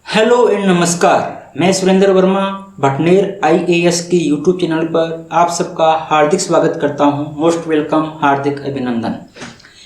Hello and नमस्कार। मैं Surendra Verma Bhatner IAS के यूट्यूब चैनल पर आप सबका हार्दिक स्वागत करता हूं। मोस्ट वेलकम, हार्दिक अभिनंदन।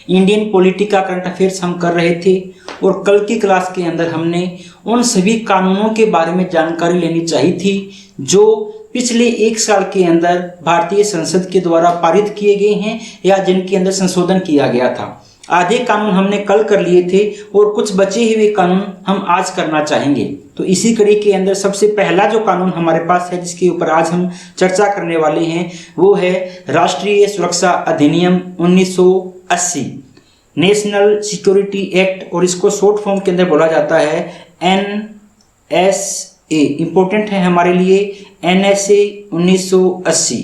इंडियन पॉलिटिका करंट अफेयर्स हम कर रहे थे और कल की क्लास के अंदर हमने उन सभी कानूनों के बारे में जानकारी लेनी चाहिए थी जो पिछले एक साल के अंदर भारतीय संसद के द्वारा पारित किए गए हैं या जिनके अंदर संशोधन किया गया था। आधे कानून हमने कल कर लिए थे और कुछ बचे हुए कानून हम आज करना चाहेंगे। तो इसी कड़ी के अंदर सबसे पहला जो कानून हमारे पास है जिसके ऊपर आज हम चर्चा करने वाले हैं वो है राष्ट्रीय सुरक्षा अधिनियम 1980, नेशनल सिक्योरिटी एक्ट, और इसको शॉर्ट फॉर्म के अंदर बोला जाता है NSA। इंपॉर्टेंट है हमारे लिए NSA 1980।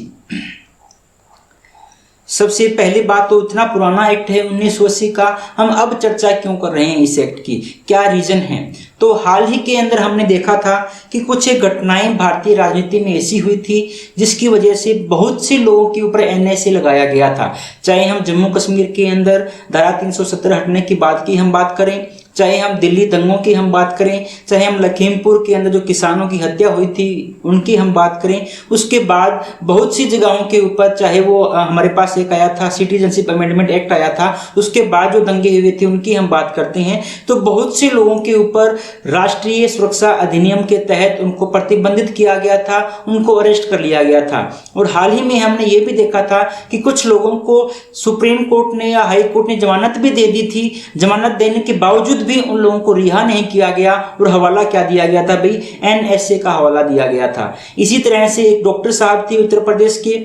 सबसे पहली बात तो इतना पुराना एक्ट है 1980 का, हम अब चर्चा क्यों कर रहे हैं इस एक्ट की, क्या रीजन है? तो हाल ही के अंदर हमने देखा था कि कुछ घटनाएं भारतीय राजनीति में ऐसी हुई थी जिसकी वजह से बहुत से लोगों के ऊपर NSA लगाया गया था। चाहे हम जम्मू कश्मीर के अंदर धारा 370 हटने की बात की हम बात करें, चाहे हम दिल्ली दंगों की हम बात करें, चाहे हम लखीमपुर के अंदर जो किसानों की हत्या हुई थी उनकी हम बात करें, उसके बाद बहुत सी जगहों के ऊपर, चाहे वो हमारे पास एक आया था सिटीजनशिप अमेंडमेंट एक्ट आया था, उसके बाद जो दंगे हुए थे उनकी हम बात करते हैं, तो बहुत से लोगों के ऊपर राष्ट्रीय सुरक्षा अधिनियम के तहत उनको प्रतिबंधित किया गया था, उनको अरेस्ट कर लिया गया था। और हाल ही में हमने ये भी देखा था कि कुछ लोगों को सुप्रीम कोर्ट ने या हाई कोर्ट ने जमानत भी दे दी थी। जमानत देने के बावजूद भी उन लोगों को रिहा नहीं किया गया और हवाला क्या दिया गया था भाई? NSA का हवाला दिया गया था। इसी तरह से एक डॉक्टर साहब थे उत्तर प्रदेश के,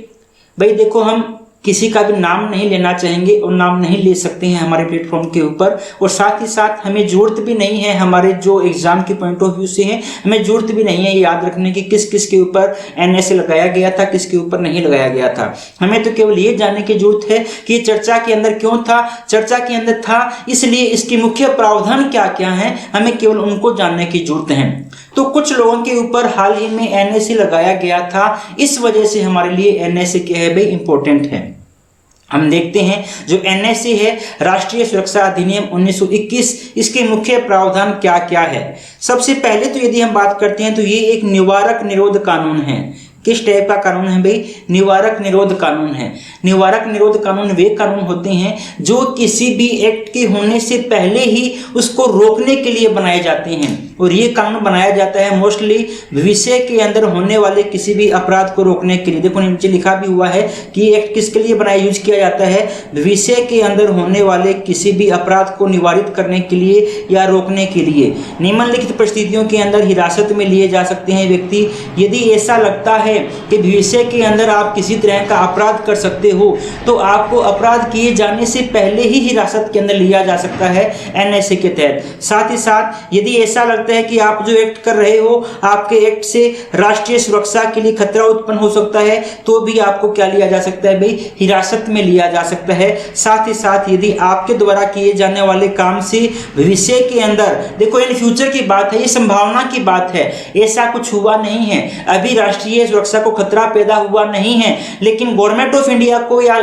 भाई देखो हम किसी का भी नाम नहीं लेना चाहेंगे और नाम नहीं ले सकते हैं हमारे प्लेटफॉर्म के ऊपर, और साथ ही साथ हमें जरूरत भी नहीं है, हमारे जो एग्जाम के पॉइंट ऑफ व्यू से है हमें जरूरत भी नहीं है याद रखने की किस किस के ऊपर NSA लगाया गया था, किसके ऊपर नहीं लगाया गया था। हमें तो केवल ये जानने की जरूरत है कि चर्चा के अंदर क्यों था, चर्चा के अंदर था इसलिए इसके मुख्य प्रावधान क्या क्या है, हमें केवल उनको जानने की जरूरत है। तो कुछ लोगों के ऊपर हाल ही में NSA लगाया गया था, इस वजह से हमारे लिए NSA क्या है भाई? इंपॉर्टेंट है। हम देखते हैं जो NSA है राष्ट्रीय सुरक्षा अधिनियम 1921, इसके मुख्य प्रावधान क्या क्या है। सबसे पहले तो यदि हम बात करते हैं तो ये एक निवारक निरोध कानून है। किस टाइप का कानून है भाई? निवारक निरोध कानून है। निवारक निरोध कानून वे कानून होते हैं जो किसी भी एक्ट के होने से पहले ही उसको रोकने के लिए बनाए जाते हैं, और ये कानून बनाया जाता है मोस्टली भविष्य के अंदर होने वाले किसी भी अपराध को रोकने के लिए। देखो नीचे लिखा भी हुआ है कि ये एक्ट किसके लिए बनाया, यूज किया जाता है? भविष्य के अंदर होने वाले किसी भी अपराध को निवारित करने के लिए या रोकने के लिए। निम्नलिखित परिस्थितियों के अंदर हिरासत में लिए जा सकते हैं व्यक्ति यदि ऐसा लगता है कि भविष्य के अंदर आप किसी तरह का अपराध कर सकते हो तो आपको अपराध किए जाने से पहले ही हिरासत के अंदर लिया जा सकता है NSA के तहत। साथ ही साथ यदि ऐसा लगता है कि आप जो एक्ट कर रहे हो आपके एक्ट से राष्ट्रीय सुरक्षा के लिए खतरा उत्पन्न हो सकता है तो भी आपको क्या लिया जा सकता है भाई? हिरासत में लिया जा सकता है। साथ ही साथ यदि आपके द्वारा किए जाने वाले काम से भविष्य के अंदर, देखो इन फ्यूचर की बात है, ये संभावना की बात है, ऐसा कुछ हुआ नहीं है, अभी राष्ट्रीय सुरक्षा को खतरा पैदा हुआ नहीं है, लेकिन गवर्नमेंट ऑफ इंडिया को या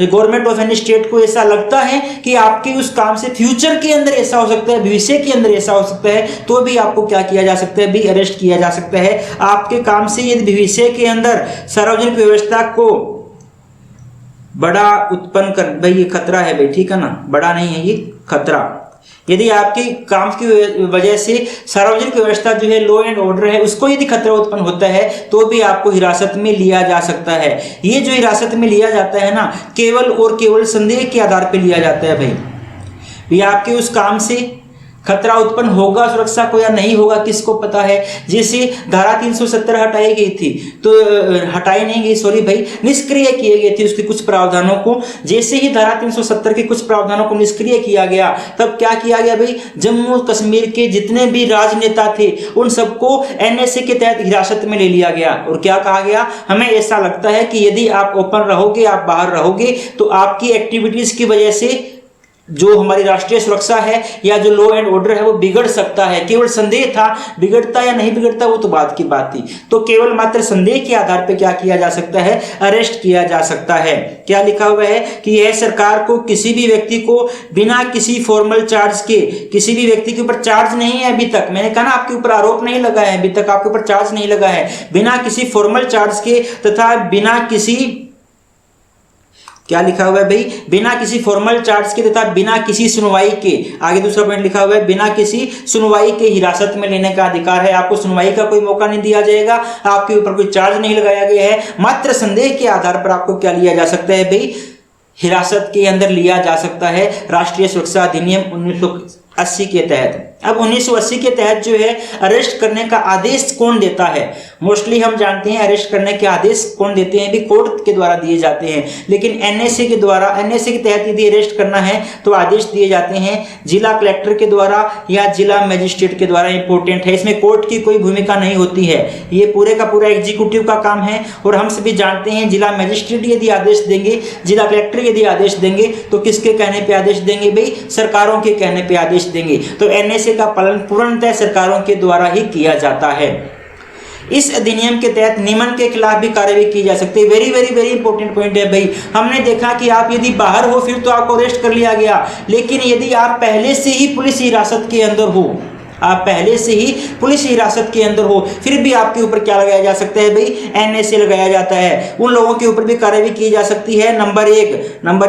गवर्नमेंट ऑफ एनी स्टेट को ऐसा लगता है कि आपके उस काम से फ्यूचर के अंदर ऐसा हो सकता है, भविष्य के अंदर ऐसा हो सकता है, तो भी आपको क्या किया जा सकता है भी? अरेस्ट किया जा सकता है। आपके काम से यदि भविष्य के अंदर सार्वजनिक व्यवस्था को बड़ा उत्पन्न कर, भाई ये खतरा है भाई, ठीक है ना, बड़ा नहीं है ये खतरा। यदि आपके काम की वजह से सार्वजनिक व्यवस्था जो है, लॉ एंड ऑर्डर है, उसको यदि खतरा उत्पन्न होता है तो भी आपको हिरासत में लिया जा सकता है। ये जो हिरासत में लिया जाता है ना, केवल और केवल संदेह के आधार पर लिया जाता है भाई। ये आपके उस काम से खतरा उत्पन्न होगा सुरक्षा को या नहीं होगा किसको पता है। जैसे धारा 370 हटाई गई थी, तो हटाई नहीं गई, सॉरी भाई, निष्क्रिय किए गए थे उसके कुछ प्रावधानों को। जैसे ही धारा 370 के कुछ प्रावधानों को निष्क्रिय किया गया तब क्या किया गया भाई? जम्मू कश्मीर के जितने भी राजनेता थे उन सबको NSA के तहत हिरासत में ले लिया गया, और क्या कहा गया? हमें ऐसा लगता है कि यदि आप ओपन रहोगे, आप बाहर रहोगे, तो आपकी एक्टिविटीज की वजह से जो हमारी राष्ट्रीय सुरक्षा है या जो लॉ एंड ऑर्डर है वो बिगड़ सकता है। केवल संदेह था, बिगड़ता या नहीं बिगड़ता वो तो बात की बात थी। तो केवल मात्र संदेह के आधार पर क्या किया जा सकता है, अरेस्ट किया जा सकता है। क्या लिखा हुआ है कि यह सरकार को किसी भी व्यक्ति को बिना किसी फॉर्मल चार्ज के, किसी भी व्यक्ति के ऊपर चार्ज नहीं है अभी तक, मैंने कहा ना आपके ऊपर आरोप नहीं लगा है, अभी तक आपके ऊपर चार्ज नहीं लगा है, बिना किसी फॉर्मल चार्ज के तथा बिना किसी, क्या लिखा हुआ है भाई, बिना किसी फॉर्मल चार्ज के तथा बिना किसी सुनवाई के, आगे दूसरा पॉइंट लिखा हुआ है, बिना किसी सुनवाई के हिरासत में लेने का अधिकार है। आपको सुनवाई का कोई मौका नहीं दिया जाएगा, आपके ऊपर कोई चार्ज नहीं लगाया गया है, मात्र संदेह के आधार पर आपको क्या लिया जा सकता है भाई, हिरासत के अंदर लिया जा सकता है राष्ट्रीय सुरक्षा अधिनियम 1980 के तहत। अब 1980 के तहत जो है अरेस्ट करने का आदेश कौन देता है, मोस्टली हम जानते हैं अरेस्ट करने के आदेश कौन देते हैं भी, कोर्ट के द्वारा दिए जाते हैं। लेकिन एनएसए के द्वारा, एनएसए के तहत यदि अरेस्ट करना है तो आदेश दिए जाते हैं जिला कलेक्टर के द्वारा या जिला मजिस्ट्रेट के द्वारा। इंपॉर्टेंट है, इसमें कोर्ट की कोई भूमिका नहीं होती है, ये पूरे का पूरा एग्जीक्यूटिव का काम है। और हम सभी जानते हैं जिला मजिस्ट्रेट यदि आदेश देंगे, जिला कलेक्टर यदि आदेश देंगे तो किसके कहने पर आदेश देंगे भाई, सरकारों के कहने पर आदेश देंगे। तो एनएसए का पालन पूर्णतः सरकारों के द्वारा ही किया जाता है। इस अधिनियम के तहत नियमन के खिलाफ भी कार्रवाई की जा सकती है। Very very very important point है भाई। हमने देखा कि आप यदि बाहर हो फिर तो आपको अरेस्ट कर लिया गया, लेकिन यदि आप पहले से ही पुलिस हिरासत के अंदर हो, आप पहले से ही पुलिस हिरासत के अंदर हो, फिर भी आपके ऊपर क्या लगाया जा सकता है भाई, एनएसए लगाया जाता है। उन लोगों के ऊपर भी कार्रवाई की जा सकती है। नंबर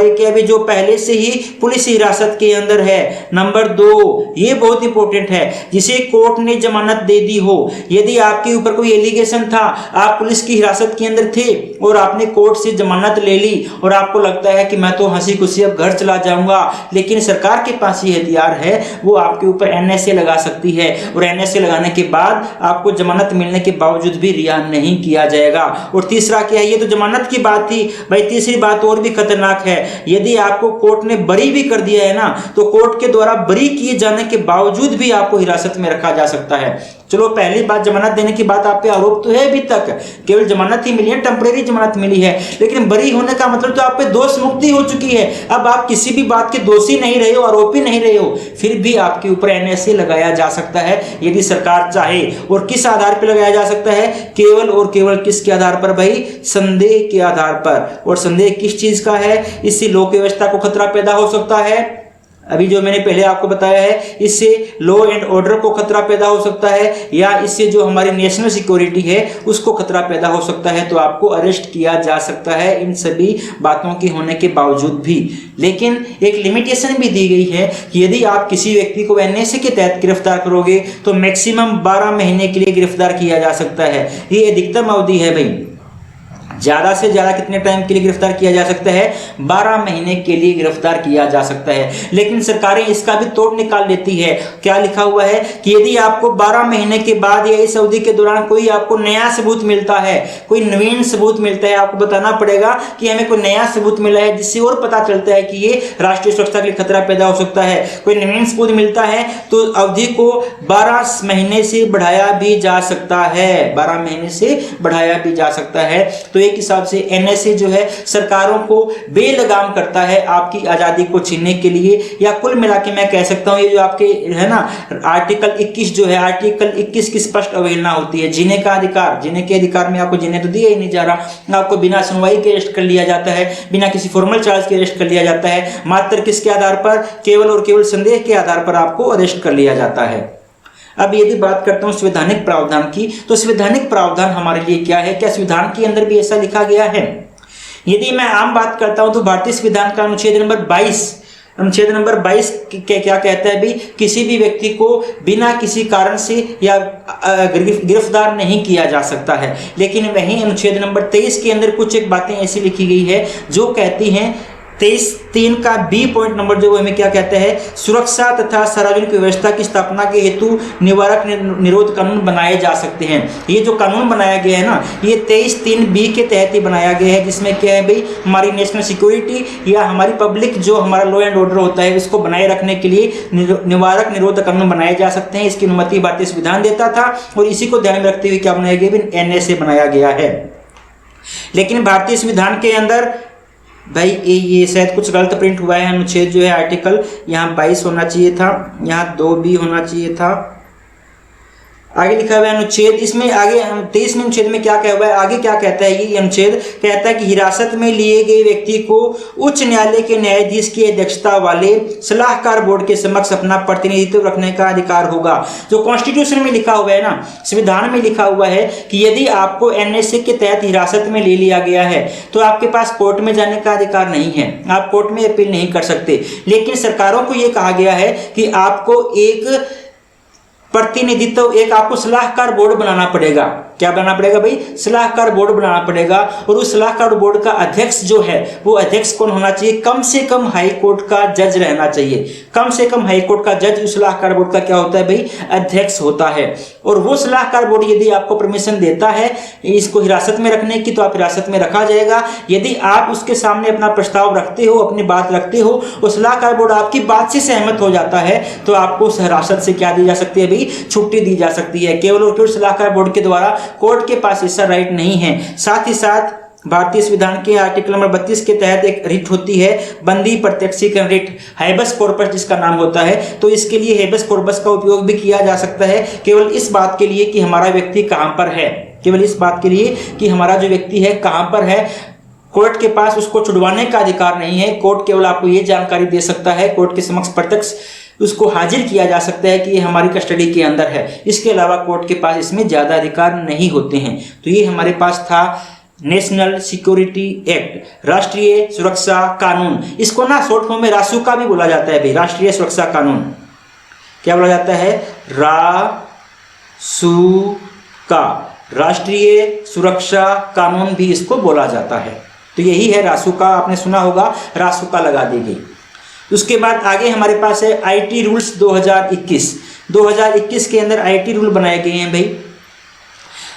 एक क्या है जो पहले से ही पुलिस हिरासत के अंदर है। नंबर 2, ये बहुत इंपॉर्टेंट है, जिसे कोर्ट ने जमानत दे दी हो। यदि आपके ऊपर कोई एलिगेशन था, आप पुलिस की हिरासत के अंदर थे और आपने कोर्ट से जमानत ले ली और आपको लगता है कि मैं तो हंसी खुशी अब घर चला जाऊंगा, लेकिन सरकार के पास ये हथियार है, वो आपके ऊपर एनएसए लगा सकती है। और एनएसए लगाने के बाद आपको जमानत मिलने के बावजूद भी रिहा नहीं किया जाएगा। और तीसरा क्या है, ये तो जमानत की बात थी भाई, तीसरी बात और भी खतरनाक है। यदि आपको कोर्ट ने बरी भी कर दिया है ना, तो कोर्ट के द्वारा बरी किए जाने के बावजूद भी आपको हिरासत में रखा जा सकता है। चलो पहली बात, जमानत देने की बात, आप पे आरोप तो है अभी तक, केवल जमानत ही मिली है, टेम्परेरी जमानत मिली है, लेकिन बरी होने का मतलब तो आप पे दोष मुक्ति हो चुकी है। अब आप किसी भी बात के दोषी नहीं रहे हो, आरोपी नहीं रहे हो, फिर भी आपके ऊपर एनएसए लगाया जा सकता है यदि सरकार चाहे। और किस आधार पर लगाया जा सकता है, केवल और केवल किसके आधार पर भाई, संदेह के आधार पर। और संदेह किस चीज का है, इससे लोक व्यवस्था को खतरा पैदा हो सकता है। अभी जो मैंने पहले आपको बताया है, इससे लॉ एंड ऑर्डर को खतरा पैदा हो सकता है, या इससे जो हमारी नेशनल सिक्योरिटी है उसको खतरा पैदा हो सकता है, तो आपको अरेस्ट किया जा सकता है इन सभी बातों के होने के बावजूद भी। लेकिन एक लिमिटेशन भी दी गई है कि यदि आप किसी व्यक्ति को एनएसए के तहत गिरफ्तार करोगे तो मैक्सिमम 12 महीने के लिए गिरफ्तार किया जा सकता है। ये अधिकतम अवधि है भाई, ज्यादा से ज्यादा कितने टाइम के लिए गिरफ्तार किया जा सकता है, 12 महीने के लिए गिरफ्तार किया जा सकता है। लेकिन सरकारें इसका भी तोड़ निकाल लेती है। क्या लिखा हुआ है कि यदि आपको 12 महीने के बाद या इस अवधि के दौरान कोई आपको नया सबूत मिलता है, कोई नवीन सबूत मिलता है, आपको बताना पड़ेगा कि हमें कोई नया सबूत मिला है जिससे और पता चलता है कि ये राष्ट्रीय सुरक्षा के लिए खतरा पैदा हो सकता है। कोई नवीन सबूत मिलता है तो अवधि को 12 महीने से बढ़ाया भी जा सकता है, 12 महीने से बढ़ाया भी जा सकता है। तो एक हिसाब से एनएसए जो है सरकारों को बेलगाम करता है आपकी आजादी को छीनने के लिए। या कुल मिला के मैं कह सकता हूं ये जो आपके है ना आर्टिकल 21 जो है, आर्टिकल 21 की स्पष्ट अवहेलना होती है। जीने का अधिकार, जीने के अधिकार में आपको जीने तो दिया ही नहीं जा रहा, आपको बिना सुनवाई के अरेस्ट कर लिया जाता है, बिना किसी फॉर्मल चार्ज के अरेस्ट कर लिया जाता है। मात्र किसके आधार पर, केवल और केवल संदेह के आधार पर आपको अरेस्ट कर लिया जाता है। अब यदि बात करता हूं संवैधानिक प्रावधान की, तो संवैधानिक प्रावधान हमारे लिए क्या है, क्या संविधान के अंदर भी ऐसा लिखा गया है? यदि मैं आम बात करता हूं तो भारतीय संविधान का अनुच्छेद नंबर 22 क्या कहता है भी, किसी भी व्यक्ति को बिना किसी कारण से या गिरफ्तार नहीं किया जा सकता है। लेकिन वहीं अनुच्छेद नंबर 23 के अंदर कुछ एक बातें ऐसी लिखी गई है जो कहती हैं, 23(3) का बी पॉइंट नंबर जो हमें क्या कहता है, सुरक्षा तथा सार्वजनिक व्यवस्था की स्थापना के हेतु निवारक निरोध कानून बनाए जा सकते हैं। ये जो कानून बनाया गया है ना, ये 23(3) बी के तहत ही बनाया गया है, जिसमें क्या है भाई, हमारी नेशनल सिक्योरिटी या हमारी पब्लिक जो हमारा लॉ एंड ऑर्डर होता है इसको बनाए रखने के लिए निवारक निरोध कानून बनाए जा सकते हैं। इसकी अनुमति भारतीय संविधान देता था और इसी को ध्यान में रखते हुए क्या बनाया गया, एनएसए बनाया गया है। लेकिन भारतीय संविधान के अंदर भाई ये शायद कुछ गलत प्रिंट हुआ है। अनुच्छेद जो है आर्टिकल यहाँ 22 होना चाहिए था, यहाँ 2B होना चाहिए था। आगे लिखा हुआ है अनुच्छेद, इसमें आगे 23वें अनुच्छेद में क्या कहा हुआ है, आगे क्या कहता है ये अनुच्छेद कहता है कि हिरासत में लिए गए व्यक्ति को उच्च न्यायालय के न्यायाधीश की अध्यक्षता वाले सलाहकार बोर्ड के समक्ष अपना प्रतिनिधित्व रखने का अधिकार होगा। जो कॉन्स्टिट्यूशन में लिखा हुआ है ना, संविधान में लिखा हुआ है कि यदि आपको एनएसए के तहत हिरासत में ले लिया गया है तो आपके पास कोर्ट में जाने का अधिकार नहीं है, आप कोर्ट में अपील नहीं कर सकते। लेकिन सरकारों को यह कहा गया है कि आपको एक प्रतिनिधित्व, एक आपको सलाहकार बोर्ड बनाना पड़ेगा। क्या बनाना पड़ेगा भाई? सलाहकार बोर्ड बनाना पड़ेगा। और उस सलाहकार बोर्ड का अध्यक्ष जो है वो अध्यक्ष कौन होना चाहिए? कम से कम हाई कोर्ट का जज रहना चाहिए। कम से कम हाई कोर्ट का जज उस सलाहकार बोर्ड का क्या होता है भाई? अध्यक्ष होता है। और वो सलाहकार बोर्ड यदि आपको परमिशन देता है इसको हिरासत में रखने की तो आप हिरासत में रखा जाएगा। यदि आप उसके सामने अपना प्रस्ताव रखते हो, अपनी बात रखते हो और सलाहकार बोर्ड आपकी बात से सहमत हो जाता है तो आपको उस हिरासत से क्या दी जा सकती है भाई? छुट्टी दी जा सकती है। केवल और केवल सलाहकार बोर्ड के द्वारा, कोर्ट के पास ऐसा राइट नहीं है। साथ ही साथ भारतीय संविधान के आर्टिकल नंबर 32 के तहत एक रिट होती है बंदी प्रत्यक्षीकरण रिट, हैबस कॉर्पस जिसका नाम होता है। तो इसके लिए हैबस कॉर्पस का उपयोग भी किया जा सकता है केवल इस बात के लिए कि हमारा व्यक्ति कहां पर है, केवल इस बात के लिए कि हमारा जो व्यक्ति है कहां पर है। कोर्ट के पास उसको छुड़वाने का अधिकार नहीं है। कोर्ट केवल आपको ये जानकारी दे सकता है, कोर्ट के समक्ष प्रत्यक्ष उसको हाजिर किया जा सकता है कि ये हमारी कस्टडी के अंदर है। इसके अलावा कोर्ट के पास इसमें ज़्यादा अधिकार नहीं होते हैं। तो ये हमारे पास था नेशनल सिक्योरिटी एक्ट, राष्ट्रीय सुरक्षा कानून। इसको ना शॉर्ट फॉर्म में रासुका भी बोला जाता है भाई, राष्ट्रीय सुरक्षा कानून। क्या बोला जाता है? रासुका, राष्ट्रीय सुरक्षा कानून भी इसको बोला जाता है। तो यही है रासुका, आपने सुना होगा, रासुका लगा दी गई। उसके बाद आगे हमारे पास है आईटी रूल्स 2021। 2021 के अंदर आईटी रूल बनाए गए हैं भाई।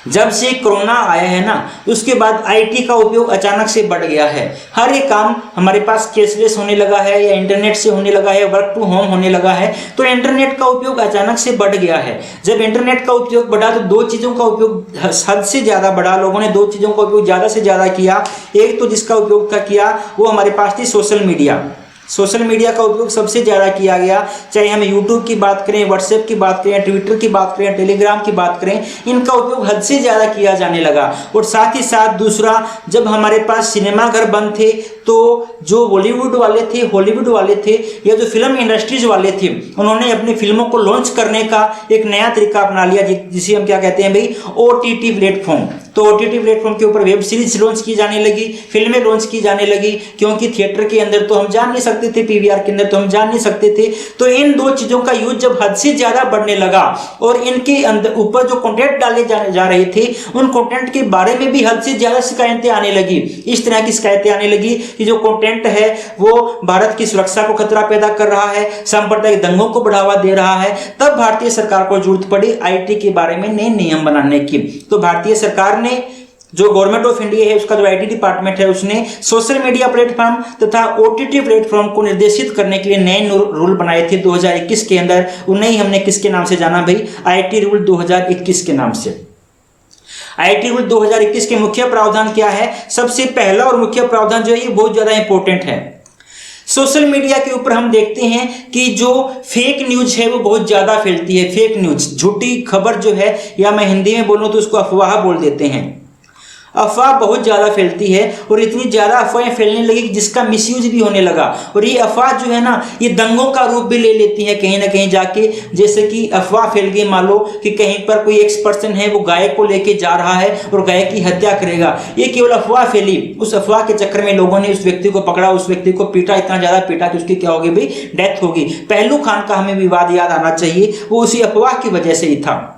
जब से कोरोना आया है ना उसके बाद आईटी का उपयोग अचानक से बढ़ गया है। हर एक काम हमारे पास कैशलेस होने लगा है या इंटरनेट से होने लगा है, वर्क टू होम होने लगा है। तो इंटरनेट का उपयोग अचानक से बढ़ गया है। जब इंटरनेट का उपयोग बढ़ा तो दो चीज़ों का उपयोग हद से ज़्यादा बढ़ा। लोगों ने दो चीज़ों का उपयोग ज़्यादा से ज़्यादा किया। एक तो जिसका उपयोग किया वो हमारे पास थी सोशल मीडिया। सोशल मीडिया का उपयोग सबसे ज़्यादा किया गया। चाहे हम यूट्यूब की बात करें, व्हाट्सएप की बात करें, ट्विटर की बात करें, टेलीग्राम की बात करें, इनका उपयोग हद से ज़्यादा किया जाने लगा। और साथ ही साथ दूसरा, जब हमारे पास सिनेमा घर बंद थे तो जो बॉलीवुड वाले थे, हॉलीवुड वाले थे या जो फिल्म इंडस्ट्रीज वाले थे उन्होंने अपनी फिल्मों को लॉन्च करने का एक नया तरीका अपना लिया जिसे हम क्या कहते हैं भाई? OTT platform. तो ओटीटी प्लेटफॉर्म के ऊपर वेब सीरीज लॉन्च की जाने लगी, फिल्में लॉन्च की जाने लगी, क्योंकि थिएटर के अंदर तो हम जा नहीं सकते थे, पीवीआर के अंदर तो हम जा नहीं सकते थे। तो इन दो चीज़ों का यूज जब हद से ज़्यादा बढ़ने लगा और इनके अंदर ऊपर जो कंटेंट डाले जा रहे थे उन कंटेंट के बारे में भी हद से ज़्यादा शिकायतें आने लगी। इस तरह की शिकायतें आने लगी कि जो कंटेंट है वो भारत की सुरक्षा को खतरा पैदा कर रहा है, सांप्रदायिक दंगों को बढ़ावा दे रहा है। तब भारतीय सरकार को जरूरत पड़ी आईटी के बारे में नए नियम बनाने की। तो भारतीय सरकार ने, जो गवर्नमेंट ऑफ इंडिया है उसका जो आईटी डिपार्टमेंट है, उसने सोशल मीडिया प्लेटफॉर्म तथा ओटीटी प्लेटफॉर्म को निर्देशित करने के लिए नए रूल बनाए थे 2021 के अंदर। उन्हें ही हमने किसके नाम से जाना भाई? आईटी रूल 2021 के नाम से। आईटी रूल 2021 के मुख्य प्रावधान क्या है? सबसे पहला और मुख्य प्रावधान जो है ये बहुत ज्यादा इंपॉर्टेंट है। सोशल मीडिया के ऊपर हम देखते हैं कि जो फेक न्यूज है वो बहुत ज्यादा फैलती है। फेक न्यूज, झूठी खबर जो है, या मैं हिंदी में बोलूं तो उसको अफवाह बोल देते हैं। अफवाह बहुत ज़्यादा फैलती है और इतनी ज़्यादा अफवाहें फैलने लगी कि जिसका मिसयूज भी होने लगा। और ये अफवाह जो है ना ये दंगों का रूप भी ले लेती है कहीं ना कहीं जाके। जैसे कि अफवाह फैल गई, मान लो कि कहीं पर कोई एक्स पर्सन है वो गाय को लेके जा रहा है और गाय की हत्या करेगा। ये केवल अफवाह फैली। उस अफवाह के चक्कर में लोगों ने उस व्यक्ति को पकड़ा, उस व्यक्ति को पीटा, इतना ज़्यादा पीटा कि उसकी क्या होगी भाई? डेथ होगी। पहलू खान का हमें विवाद याद आना चाहिए, वो उसी अफवाह की वजह से ही था।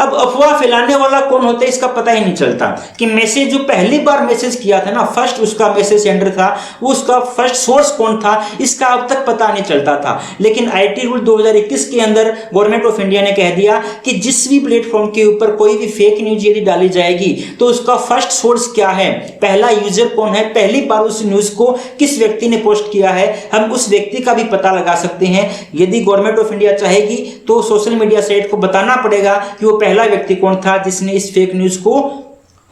अब अफवाह फैलाने वाला कौन होता है इसका पता ही नहीं चलता कि मैसेज जो पहली बार मैसेज किया था ना, फर्स्ट उसका मैसेज सेंडर था, वो उसका फर्स्ट सोर्स कौन था इसका अब तक पता नहीं चलता था। लेकिन आईटी रूल 2021 के अंदर गवर्नमेंट ऑफ इंडिया ने कह दिया कि जिस भी प्लेटफॉर्म के ऊपर कोई भी फेक न्यूज यदि डाली जाएगी तो उसका फर्स्ट सोर्स क्या है, पहला यूजर कौन है, पहली बार उस न्यूज को किस व्यक्ति ने पोस्ट किया है, हम उस व्यक्ति का भी पता लगा सकते हैं। यदि गवर्नमेंट ऑफ इंडिया चाहेगी तो सोशल मीडिया साइट को बताना पड़ेगा कि वो पहला व्यक्ति कौन था जिसने इस फेक न्यूज को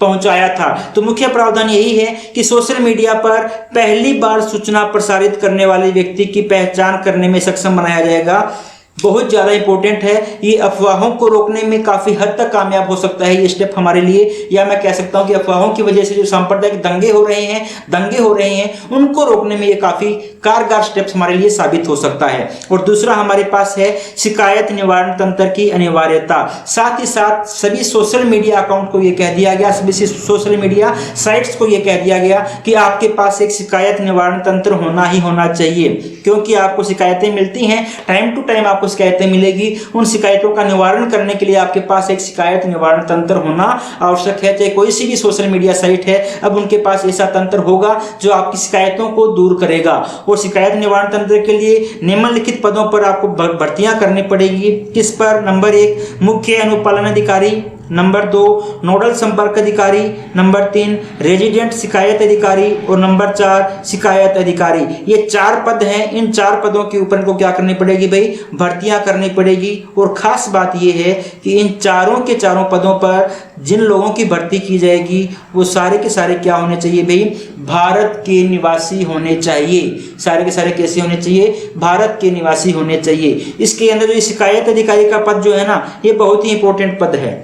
पहुंचाया था। तो मुख्य प्रावधान यही है कि सोशल मीडिया पर पहली बार सूचना प्रसारित करने वाले व्यक्ति की पहचान करने में सक्षम बनाया जाएगा। बहुत ज़्यादा इंपॉर्टेंट है, ये अफवाहों को रोकने में काफ़ी हद तक कामयाब हो सकता है ये स्टेप हमारे लिए, या मैं कह सकता हूं कि अफवाहों की वजह से जो सांप्रदायिक दंगे हो रहे हैं उनको रोकने में ये काफ़ी कारगर स्टेप्स हमारे लिए साबित हो सकता है। और दूसरा हमारे पास है शिकायत निवारण तंत्र की अनिवार्यता। साथ ही साथ सभी सोशल मीडिया अकाउंट को ये कह दिया गया, सभी सोशल मीडिया साइट्स को ये कह दिया गया कि आपके पास एक शिकायत निवारण तंत्र होना ही होना चाहिए, क्योंकि आपको शिकायतें मिलती हैं, टाइम टू टाइम आपको शिकायतें मिलेगी। उन शिकायतों का निवारण करने के लिए आपके पास एक शिकायत निवारण तंत्र होना आवश्यक है। चाहे कोई सी भी सोशल मीडिया साइट है, अब उनके पास ऐसा तंत्र होगा जो आपकी शिकायतों को दूर करेगा। और शिकायत निवारण तंत्र के लिए निम्नलिखित पदों पर आपको भर्तियां करनी पड़ेगी। किस पर? नंबर 1 मुख्य अनुपालन अधिकारी, नंबर 2 नोडल संपर्क अधिकारी, नंबर 3 रेजिडेंट शिकायत अधिकारी और नंबर 4 शिकायत अधिकारी। ये 4 पद हैं। इन 4 पदों के ऊपर इनको क्या करनी पड़ेगी भाई? भर्तियां करनी पड़ेगी। और खास बात ये है कि इन चारों के चारों पदों पर जिन लोगों की भर्ती की जाएगी वो सारे के सारे क्या होने चाहिए भाई? भारत के निवासी होने चाहिए। सारे के सारे कैसे होने चाहिए? भारत के निवासी होने चाहिए। इसके अंदर जो शिकायत अधिकारी का पद जो है ना, ये बहुत ही इंपॉर्टेंट पद है।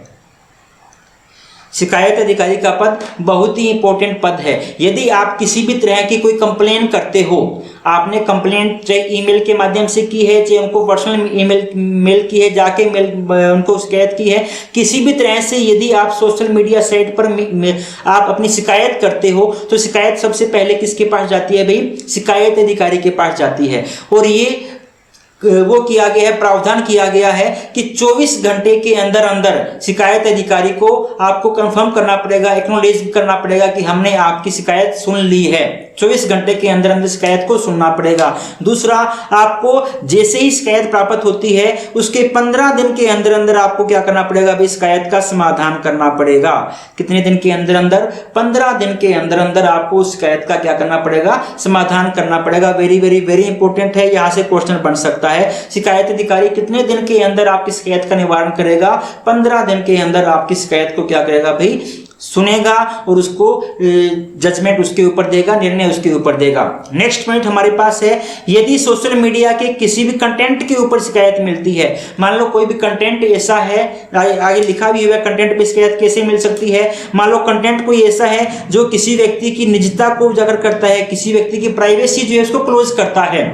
शिकायत अधिकारी का पद बहुत ही इंपॉर्टेंट पद है। यदि आप किसी भी तरह की कोई कंप्लेन करते हो, आपने कंप्लेंट चाहे ईमेल के माध्यम से की है, चाहे उनको पर्सनल मेल की है, जाके उनको शिकायत की है, किसी भी तरह से यदि आप सोशल मीडिया साइट पर आप अपनी शिकायत करते हो तो शिकायत सबसे पहले किसके पास जाती है भाई? शिकायत अधिकारी के पास जाती है। और ये वो किया गया है, प्रावधान किया गया है कि 24 घंटे के अंदर अंदर शिकायत अधिकारी को आपको कंफर्म करना पड़ेगा, एक्नॉलेज करना पड़ेगा कि हमने आपकी शिकायत सुन ली है। 24 घंटे के अंदर अंदर शिकायत को सुनना पड़ेगा। दूसरा, आपको जैसे ही शिकायत प्राप्त होती है उसके 15 दिन के अंदर अंदर आपको क्या करना पड़ेगा भाई? शिकायत का समाधान करना पड़ेगा। कितने दिन के अंदर अंदर? 15 दिन के अंदर अंदर आपको शिकायत का क्या करना पड़ेगा? समाधान करना पड़ेगा। वेरी वेरी वेरी इंपॉर्टेंट है, यहाँ से क्वेश्चन बन सकता है। शिकायत अधिकारी कितने दिन के अंदर आपकी शिकायत का निवारण करेगा? 15 दिन के अंदर आपकी शिकायत को क्या करेगा भाई? सुनेगा और उसको जजमेंट उसके ऊपर देगा, निर्णय उसके ऊपर देगा। नेक्स्ट पॉइंट हमारे पास है, यदि सोशल मीडिया के किसी भी कंटेंट के ऊपर शिकायत मिलती है, मान लो कोई भी कंटेंट ऐसा है, आगे लिखा भी हुआ है कंटेंट पे शिकायत कैसे मिल सकती है। मान लो कंटेंट कोई ऐसा है जो किसी व्यक्ति की निजता को उजागर करता है, किसी व्यक्ति की प्राइवेसी जो है उसको क्लोज करता है।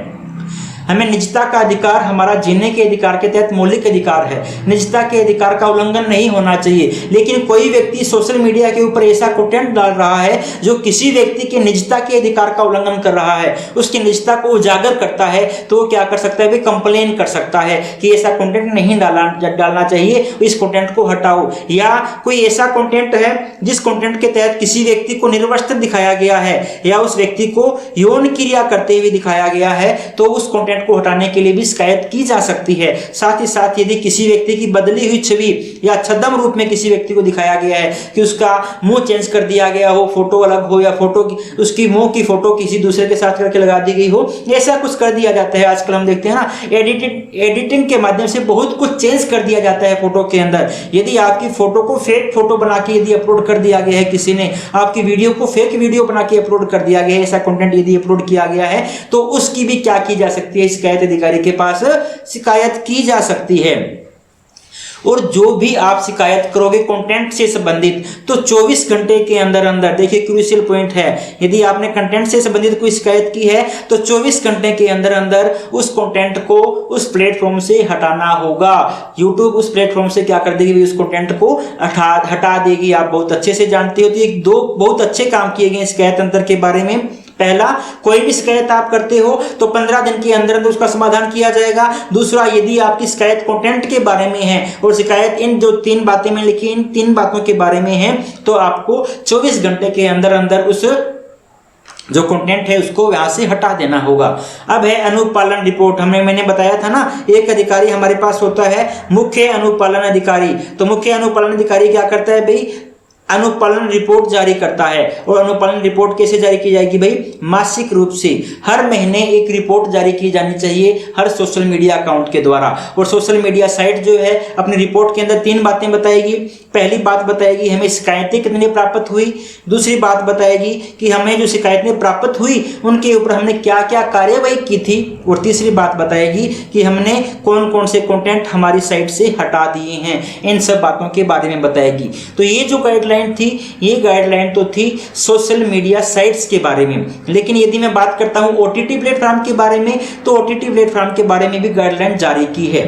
हमें निजता का अधिकार हमारा जीने के अधिकार के तहत मौलिक अधिकार है, निजता के अधिकार का उल्लंघन नहीं होना चाहिए। लेकिन कोई व्यक्ति सोशल मीडिया के ऊपर ऐसा कंटेंट डाल रहा है जो किसी व्यक्ति के निजता के अधिकार का उल्लंघन कर रहा है, उसकी निजता को उजागर करता है, तो वो क्या कर सकता है? वे कंप्लेन कर सकता है कि ऐसा कंटेंट नहीं डालना चाहिए, इस कंटेंट को हटाओ। या कोई ऐसा कंटेंट है जिस कंटेंट के तहत किसी व्यक्ति को निर्वस्त्र दिखाया गया है या उस व्यक्ति को यौन क्रिया करते हुए दिखाया गया है, तो उस कंटेंट को हटाने के लिए भी शिकायत की जा सकती है। साथ ही साथ यदि किसी व्यक्ति की बदली हुई छवि या छद्म रूप में किसी व्यक्ति को दिखाया गया है कि उसका मुंह चेंज कर दिया गया हो, फोटो अलग हो, या फोटो उसकी मुंह की फोटो किसी दूसरे के साथ करके लगा दी गई हो, ऐसा कुछ कर दिया जाता है। आजकल हम देखते हैं ना, एडिटिंग के माध्यम से बहुत कुछ चेंज कर दिया जाता है फोटो के अंदर। यदि आपकी फोटो को फेक फोटो बना के यदि अपलोड कर दिया गया है, किसी ने आपकी वीडियो को फेक वीडियो बना के अपलोड कर दिया गया है, ऐसा कंटेंट यदि अपलोड किया गया है, तो उसकी भी क्या की जा सकती है? शिकायत अधिकारी के पास शिकायत की जा सकती है। और जो भी आप शिकायत करोगे कंटेंट से संबंधित, तो 24 घंटे के अंदर अंदर, देखिए क्रूशियल पॉइंट है, यदि आपने कंटेंट से संबंधित कोई शिकायत की है तो 24 घंटे के अंदर अंदर उस कंटेंट को उस प्लेटफॉर्म से हटाना होगा। यूट्यूब उस प्लेटफॉर्म से क्या कर देगी? उस कंटेंट को हटा देगी। आप बहुत अच्छे से जानते हो। तो एक दो बहुत अच्छे काम किए गए शिकायत तंत्र के बारे में। पहला, कोई भी शिकायत आप करते हो तो 15 दिन के अंदर अंदर उसका समाधान किया जाएगा। दूसरा, यदि आपकी शिकायत कंटेंट के बारे में है और शिकायत इन जो 3 बातें में लिखी, इन 3 बातों के बारे में है, तो आपको 24 घंटे के अंदर अंदर उस जो कंटेंट है उसको यहां से हटा देना होगा। अब है अनुपालन रिपोर्ट। मैंने बताया था ना, एक अधिकारी हमारे पास होता है मुख्य अनुपालन अधिकारी। तो मुख्य अनुपालन अधिकारी क्या करता है भाई? अनुपालन रिपोर्ट जारी करता है। और अनुपालन रिपोर्ट कैसे जारी की जाएगी भाई? मासिक रूप से हर महीने एक रिपोर्ट जारी की जानी चाहिए हर सोशल मीडिया अकाउंट के द्वारा। और सोशल मीडिया साइट जो है अपनी रिपोर्ट के अंदर 3 बातें बताएगी। पहली बात बताएगी हमें शिकायतें कितनी प्राप्त हुई, दूसरी बात बताएगी कि हमें जो शिकायतें प्राप्त हुई उनके ऊपर हमने क्या क्या कार्यवाही की थी, और तीसरी बात बताएगी कि हमने कौन कौन से कंटेंट हमारी साइट से हटा दिए हैं। इन सब बातों के बारे में बताएगी। तो ये जो गाइडलाइन थी, ये गाइडलाइन तो थी सोशल मीडिया साइट्स के बारे में। लेकिन यदि मैं बात करता हूं ओटीटी प्लेटफॉर्म के बारे में, तो ओटीटी प्लेटफॉर्म के बारे में भी गाइडलाइन जारी की है।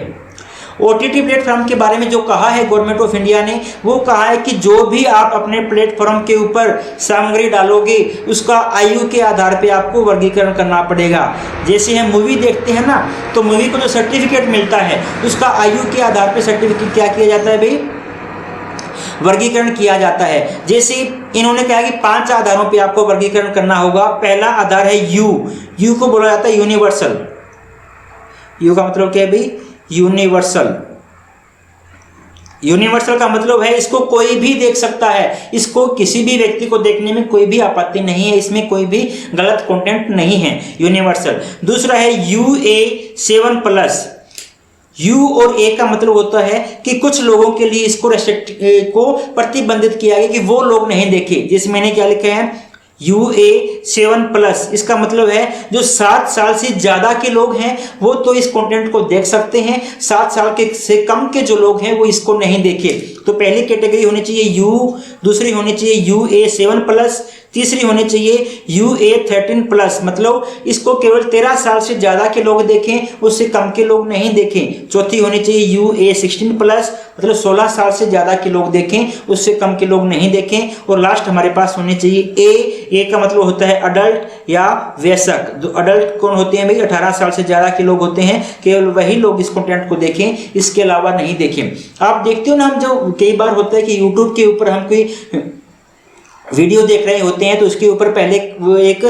ओटीटी प्लेटफॉर्म के बारे में जो कहा है गवर्नमेंट ऑफ इंडिया ने, वो कहा है कि जो भी आप अपने प्लेटफॉर्म के ऊपर सामग्री डालोगे उसका आयु के आधार पे आपको वर्गीकरण करना पड़ेगा। जैसे हम मूवी देखते हैं ना, तो मूवी को जो सर्टिफिकेट मिलता है उसका आयु के आधार पे सर्टिफिकेट क्या किया जाता है भाई? वर्गीकरण किया जाता है। जैसे इन्होंने कहा कि 5 आधारों पे आपको वर्गीकरण करना होगा। पहला आधार है यू को बोला जाता है यूनिवर्सल। यू का मतलब क्या है भाई? यूनिवर्सल। यूनिवर्सल का मतलब है इसको कोई भी देख सकता है, इसको किसी भी व्यक्ति को देखने में कोई भी आपत्ति नहीं है, इसमें कोई भी गलत कंटेंट नहीं है, यूनिवर्सल। दूसरा है UA7+। यू और ए का मतलब होता है कि कुछ लोगों के लिए इसको को प्रतिबंधित किया गया कि वो लोग नहीं देखे। जैसे मैंने क्या लिखा है UA7+, इसका मतलब है जो 7 साल से ज़्यादा के लोग हैं वो तो इस कंटेंट को देख सकते हैं, 7 साल के से कम के जो लोग हैं वो इसको नहीं देखे। तो पहली कैटेगरी होनी चाहिए यू, दूसरी होनी चाहिए UA7+, तीसरी होनी चाहिए UA13+, मतलब इसको केवल 13 साल से ज़्यादा के लोग देखें, उससे कम के लोग नहीं देखें। चौथी होनी चाहिए UA16+, मतलब 16 साल से ज़्यादा के लोग देखें, उससे कम के लोग नहीं देखें। और लास्ट हमारे पास होनी चाहिए ए का मतलब होता है अडल्ट या वयस्क। जो अडल्ट कौन होते हैं भाई? 18 साल से ज़्यादा के लोग होते हैं, केवल वही लोग इस कंटेंट को देखें, इसके अलावा नहीं देखें। आप देखते हो ना, हम जो कई बार होता है कि यूट्यूब के ऊपर हम कोई वीडियो देख रहे होते हैं तो उसके ऊपर पहले वो एक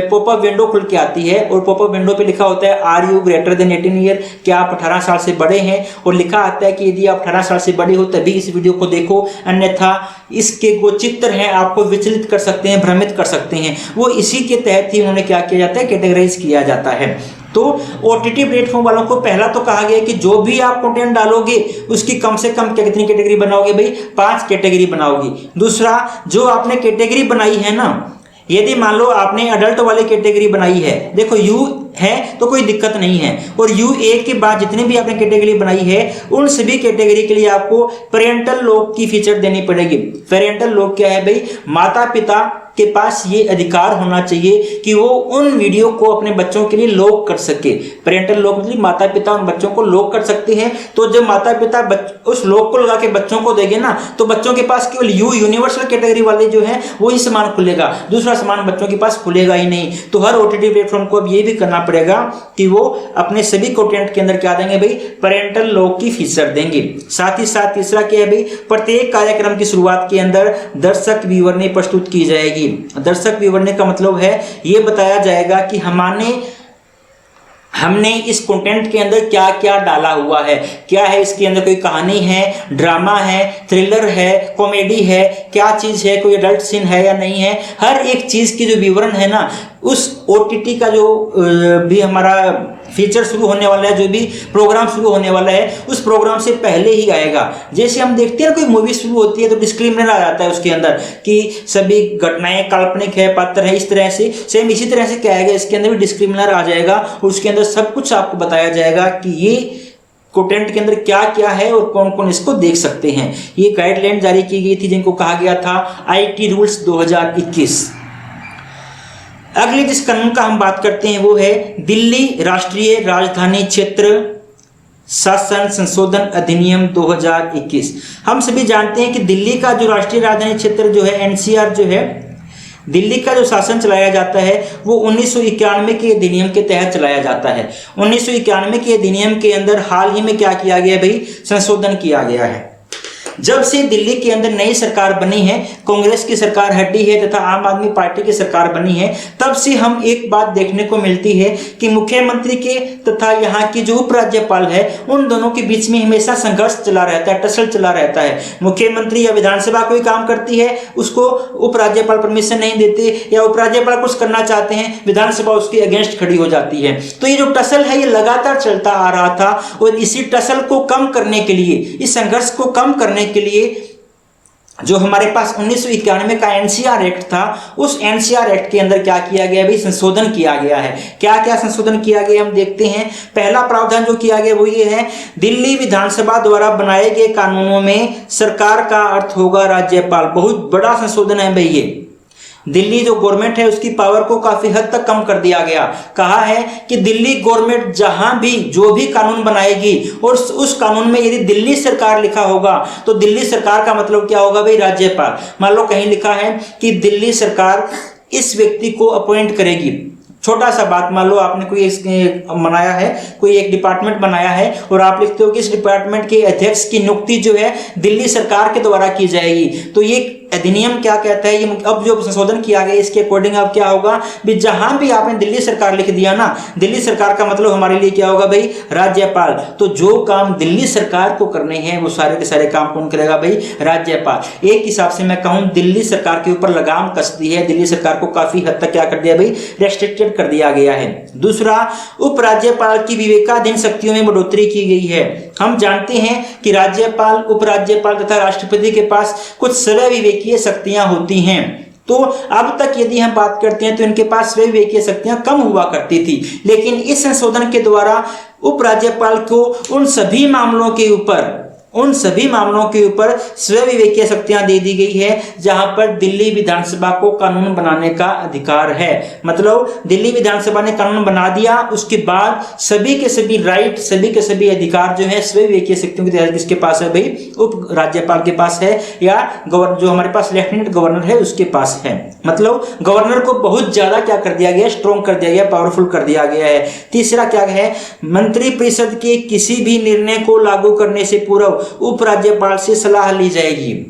पॉपअप विंडो खुल के आती है, और पॉपअप विंडो पे लिखा होता है are you greater than 18 year, क्या आप 18 साल से बड़े हैं? और लिखा आता है कि यदि आप 18 साल से बड़े हो तभी इस वीडियो को देखो, अन्यथा इसके जो चित्र हैं आपको विचलित कर सकते हैं, भ्रमित कर सकते हैं। वो इसी के तहत ही उन्होंने क्या किया जाता है? कैटेगराइज किया जाता है। तो ओटीटी प्लेटफॉर्म वालों को पहला तो कहा गया कि जो भी आप कंटेंट डालोगे उसकी कम से कम कितनी कैटेगरी बनाओगे भाई? 5 कैटेगरी बनाओगे। दूसरा, जो आपने कैटेगरी बनाई है ना, यदि मान लो आपने अडल्ट वाली कैटेगरी बनाई है, देखो यू है तो कोई दिक्कत नहीं है, और UA के बाद जितनी भी आपने कैटेगरी बनाई है उन सभी कैटेगरी के लिए आपको पेरेंटल लॉक की फीचर देनी पड़ेगी। पेरेंटल लॉक क्या है भाई? माता पिता के पास ये अधिकार होना चाहिए कि वो उन वीडियो को अपने बच्चों के लिए लॉक कर सके। पेरेंटल लॉक मतलब माता पिता उन बच्चों को लॉक कर सकते हैं। तो जब माता पिता उस लॉक को लगा के बच्चों को देंगे ना, तो बच्चों के पास केवल यूनिवर्सल कैटेगरी वाले जो है वही सामान खुलेगा, दूसरा सामान बच्चों के पास खुलेगा ही नहीं। तो हर ओटीटी प्लेटफॉर्म को अब ये भी करना पड़ेगा कि वो अपने सभी कंटेंट के अंदर क्या देंगे भाई? पेरेंटल लॉक की फीचर देंगे। साथ ही साथ तीसरा क्या है भाई? प्रत्येक कार्यक्रम की शुरुआत के अंदर दर्शक विवरणी प्रस्तुत की जाएगी। दर्शक विवरणी का मतलब है ये बताया जाएगा कि हमने इस कंटेंट के अंदर क्या क्या डाला हुआ है, क्या है इसके अंदर, कोई कहानी है, ड्रामा है, थ्रिलर है, कॉमेडी है, क्या चीज़ है, कोई अडल्ट सीन है या नहीं है। हर एक चीज़ की जो विवरण है ना, उस ओटीटी का जो भी हमारा फीचर शुरू होने वाला है, जो भी प्रोग्राम शुरू होने वाला है, उस प्रोग्राम से पहले ही आएगा। जैसे हम देखते हैं कोई मूवी शुरू होती है तो डिस्क्लेमर आ जाता है उसके अंदर कि सभी घटनाएं काल्पनिक है, पात्र है, इस तरह से सेम इसी तरह से क्या आएगा, इसके अंदर भी डिस्क्लेमर आ जाएगा और उसके अंदर सब कुछ आपको बताया जाएगा कि ये कंटेंट के अंदर क्या क्या है और कौन कौन इसको देख सकते हैं। ये गाइडलाइन जारी की गई थी जिनको कहा गया था IT रूल्स 2021। अगले जिस कानून का हम बात करते हैं वो है दिल्ली राष्ट्रीय राजधानी क्षेत्र शासन संशोधन अधिनियम 2021। हम सभी जानते हैं कि दिल्ली का जो राष्ट्रीय राजधानी क्षेत्र जो है NCR जो है, दिल्ली का जो शासन चलाया जाता है वो 1991 के अधिनियम के तहत चलाया जाता है। 1991 के अधिनियम के अंदर हाल ही में क्या किया गया भाई? संशोधन किया गया है। जब से दिल्ली के अंदर नई सरकार बनी है, कांग्रेस की सरकार हटी है तथा आम आदमी पार्टी की सरकार बनी है, तब से हम एक बात देखने को मिलती है कि मुख्यमंत्री के तथा यहाँ की जो उपराज्यपाल है उन दोनों के बीच में हमेशा संघर्ष चला रहता है, टसल चला रहता है। मुख्यमंत्री या विधानसभा कोई काम करती है, उसको उपराज्यपाल परमिशन नहीं देते, या उपराज्यपाल कुछ करना चाहते हैं, विधानसभा उसके अगेंस्ट खड़ी हो जाती है। तो ये जो टसल है ये लगातार चलता आ रहा था, और इसी टसल को कम करने के लिए, इस संघर्ष को कम करने के लिए जो हमारे पास 1991 का एनसीआर एक्ट था, उस एनसीआर एक्ट के अंदर क्या किया गया भाई, संशोधन किया गया है। क्या क्या संशोधन किया गया हम देखते हैं। पहला प्रावधान जो किया गया वो ये है, दिल्ली विधानसभा द्वारा बनाए गए कानूनों में सरकार का अर्थ होगा राज्यपाल। बहुत बड़ा संशोधन है भाई ये। दिल्ली जो गवर्नमेंट है उसकी पावर को काफी हद तक कम कर दिया गया। कहा है कि दिल्ली गवर्नमेंट जहां भी जो भी कानून बनाएगी और उस कानून में यदि दिल्ली सरकार लिखा होगा तो दिल्ली सरकार का मतलब क्या होगा भाई, राज्यपाल। मान लो कहीं लिखा है कि दिल्ली सरकार इस व्यक्ति को अपॉइंट करेगी, छोटा सा बात, मान लो आपने कोई बनाया है, कोई एक डिपार्टमेंट बनाया है और आप लिखते हो कि इस डिपार्टमेंट के अध्यक्ष की नियुक्ति जो है दिल्ली सरकार के द्वारा की जाएगी। तो ये अधिनियम क्या कहता है, ये अब जो संशोधन किया गया इसके अकॉर्डिंग अब क्या होगा भी, जहां भी आपने दिल्ली सरकार लिख दिया ना, दिल्ली सरकार का मतलब हमारे लिए क्या होगा भाई, राज्यपाल। तो जो काम दिल्ली सरकार को करने हैं वो सारे के सारे काम कौन करेगा भाई, राज्यपाल। एक हिसाब से मैं कहूं दिल्ली सरकार के ऊपर लगाम कस दी है, दिल्ली सरकार को काफी हद तक क्या कर दिया भाई, रेस्ट्रिक्टेड कर दिया गया है। दूसरा, उपराज्यपाल की विवेकाधीन शक्तियों में बढ़ोतरी की गई है। हम जानते हैं कि राज्यपाल, उपराज्यपाल तथा राष्ट्रपति के पास कुछ स्वयं विवेकीय शक्तियां होती हैं। तो अब तक यदि हम बात करते हैं तो इनके पास स्वयं विवेकीय शक्तियां कम हुआ करती थी, लेकिन इस संशोधन के द्वारा उपराज्यपाल को उन सभी मामलों के ऊपर स्वयं विवेकीय शक्तियां दे दी गई है जहां पर दिल्ली विधानसभा को कानून बनाने का अधिकार है। मतलब दिल्ली विधानसभा ने कानून बना दिया, उसके बाद सभी के सभी राइट, सभी के सभी अधिकार जो है स्वयं विवेकीय शक्तियों के तहत किसके पास है भाई, उप राज्यपाल के पास है, या जो हमारे पास लेफ्टिनेंट गवर्नर है उसके पास है। मतलब गवर्नर को बहुत ज्यादा क्या कर दिया गया, स्ट्रॉन्ग कर दिया गया, पावरफुल कर दिया गया है। तीसरा क्या है, मंत्रिपरिषद के किसी भी निर्णय को लागू करने से पूर्व उपराज्यपाल से सलाह ली जाएगी।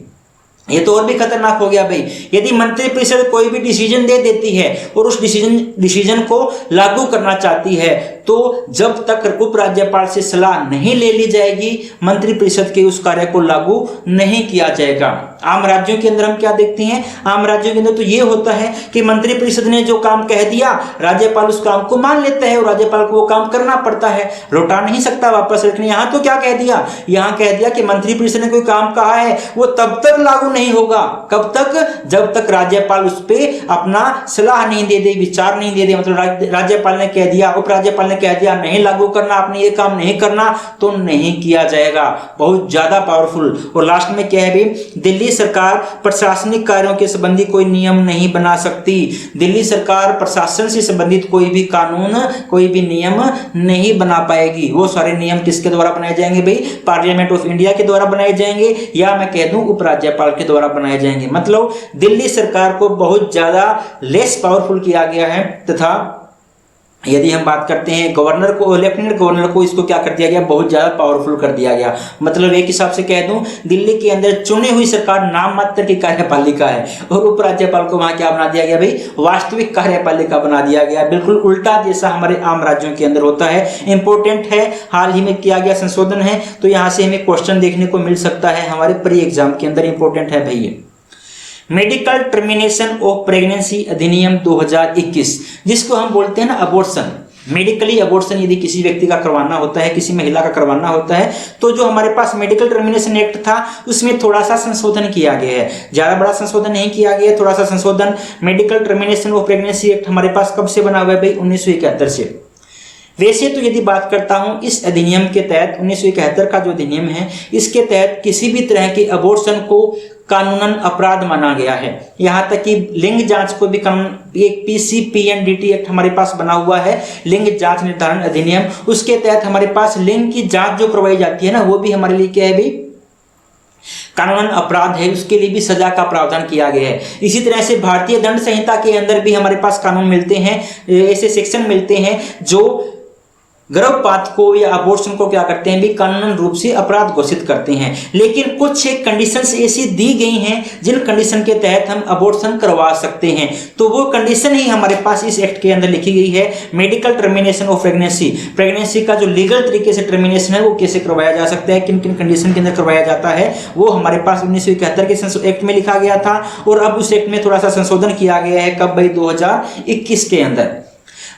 ये तो और भी खतरनाक हो गया भाई। यदि मंत्रिपरिषद कोई भी डिसीजन दे देती है और उस डिसीजन को लागू करना चाहती है, तो जब तक उपराज्यपाल से सलाह नहीं ले ली जाएगी, मंत्रिपरिषद के उस कार्य को लागू नहीं किया जाएगा। आम राज्यों के अंदर हम क्या देखते हैं, आम राज्यों के अंदर तो ये होता है कि मंत्रिपरिषद ने जो काम कह दिया, राज्यपाल उस काम को मान लेता है और राज्यपाल को वो काम करना पड़ता है, लौटा नहीं सकता वापस। लेकिन यहाँ तो क्या कह दिया, यहाँ कह दिया कि मंत्रिपरिषद ने कोई काम कहा है वो तब तक लागू नहीं होगा, कब तक, जब तक राज्यपाल उस पर अपना सलाह नहीं दे दे, विचार नहीं दे दे। मतलब राज्यपाल ने कह दिया, उपराज्यपाल ने कह दिया नहीं लागू करना, आपने ये काम नहीं करना, तो नहीं किया जाएगा। बहुत ज्यादा पावरफुल। और लास्ट में क्या है भी, दिल्ली सरकार प्रशासनिक कार्यों के संबंधी कोई नियम नहीं बना सकती। दिल्ली सरकार प्रशासन से संबंधित कोई भी कानून, कोई भी नियम नहीं बना पाएगी। वो सारे नियम किसके द्वारा बनाए जाएंगे भाई, पार्लियामेंट ऑफ इंडिया के द्वारा बनाए जाएंगे, या मैं कह दूं उपराज्यपाल के द्वारा बनाए जाएंगे। मतलब दिल्ली सरकार को बहुत ज्यादा लेस पावरफुल किया गया है। तथा यदि हम बात करते हैं गवर्नर को, लेफ्टिनेंट गवर्नर को, इसको क्या कर दिया गया, बहुत ज्यादा पावरफुल कर दिया गया। मतलब एक हिसाब से कह दूं दिल्ली के अंदर चुनी हुई सरकार नाम मात्र की कार्यपालिका है और उपराज्यपाल को वहां क्या बना दिया गया भाई, वास्तविक कार्यपालिका बना दिया गया। बिल्कुल उल्टा जैसा हमारे आम राज्यों के अंदर होता है। इंपॉर्टेंट है, हाल ही में किया गया संशोधन है, तो यहाँ से हमें क्वेश्चन देखने को मिल सकता है हमारे प्री एग्जाम के अंदर। इंपॉर्टेंट है भाई। मेडिकल टर्मिनेशन ऑफ प्रेगनेंसी अधिनियम 2021, जिसको हम बोलते हैं ना अबॉर्शन। मेडिकली अबॉर्शन यदि किसी व्यक्ति का करवाना होता है, किसी महिला का करवाना होता है, तो जो हमारे पास मेडिकल टर्मिनेशन एक्ट था उसमें थोड़ा सा संशोधन किया गया है। ज्यादा बड़ा संशोधन नहीं किया गया, थोड़ा सा संशोधन। Medical termination of pregnancy act हमारे पास कब से बना हुआ है भाई, 1971 से। वैसे तो यदि बात करता हूं इस अधिनियम के तहत, 1971 का जो अधिनियम है, इसके तहत किसी भी तरह के अबॉर्शन को कानूनन अपराध माना गया है। यहाँ तक कि लिंग जांच को भी कानून, एक PCPNDT एक्ट हमारे पास बना हुआ है, लिंग जांच निर्धारण अधिनियम, उसके तहत हमारे पास लिंग की जांच जो करवाई जाती है ना, वो भी हमारे लिए क्या है भाई, कानूनन अपराध है। उसके लिए भी सजा का प्रावधान किया गया है। इसी तरह से भारतीय दंड संहिता के अंदर भी हमारे पास कानून मिलते हैं, ऐसे सेक्शन मिलते हैं जो गर्भपात को या अबॉर्शन को क्या करते हैं भी कानूनन रूप से अपराध घोषित करते हैं। लेकिन कुछ एक कंडीशंस ऐसी दी गई हैं जिन कंडीशन के तहत हम अबॉर्शन करवा सकते हैं। तो वो कंडीशन ही हमारे पास इस एक्ट के अंदर लिखी गई है। Medical termination of pregnancy, pregnancy का जो लीगल तरीके से टर्मिनेशन है वो कैसे करवाया जा सकता है, किन किन कंडीशन के अंदर करवाया जाता है, वो हमारे पास 1971 के एक्ट में लिखा गया था। और अब उस एक्ट में थोड़ा सा संशोधन किया गया है, कब भाई 2021 के अंदर।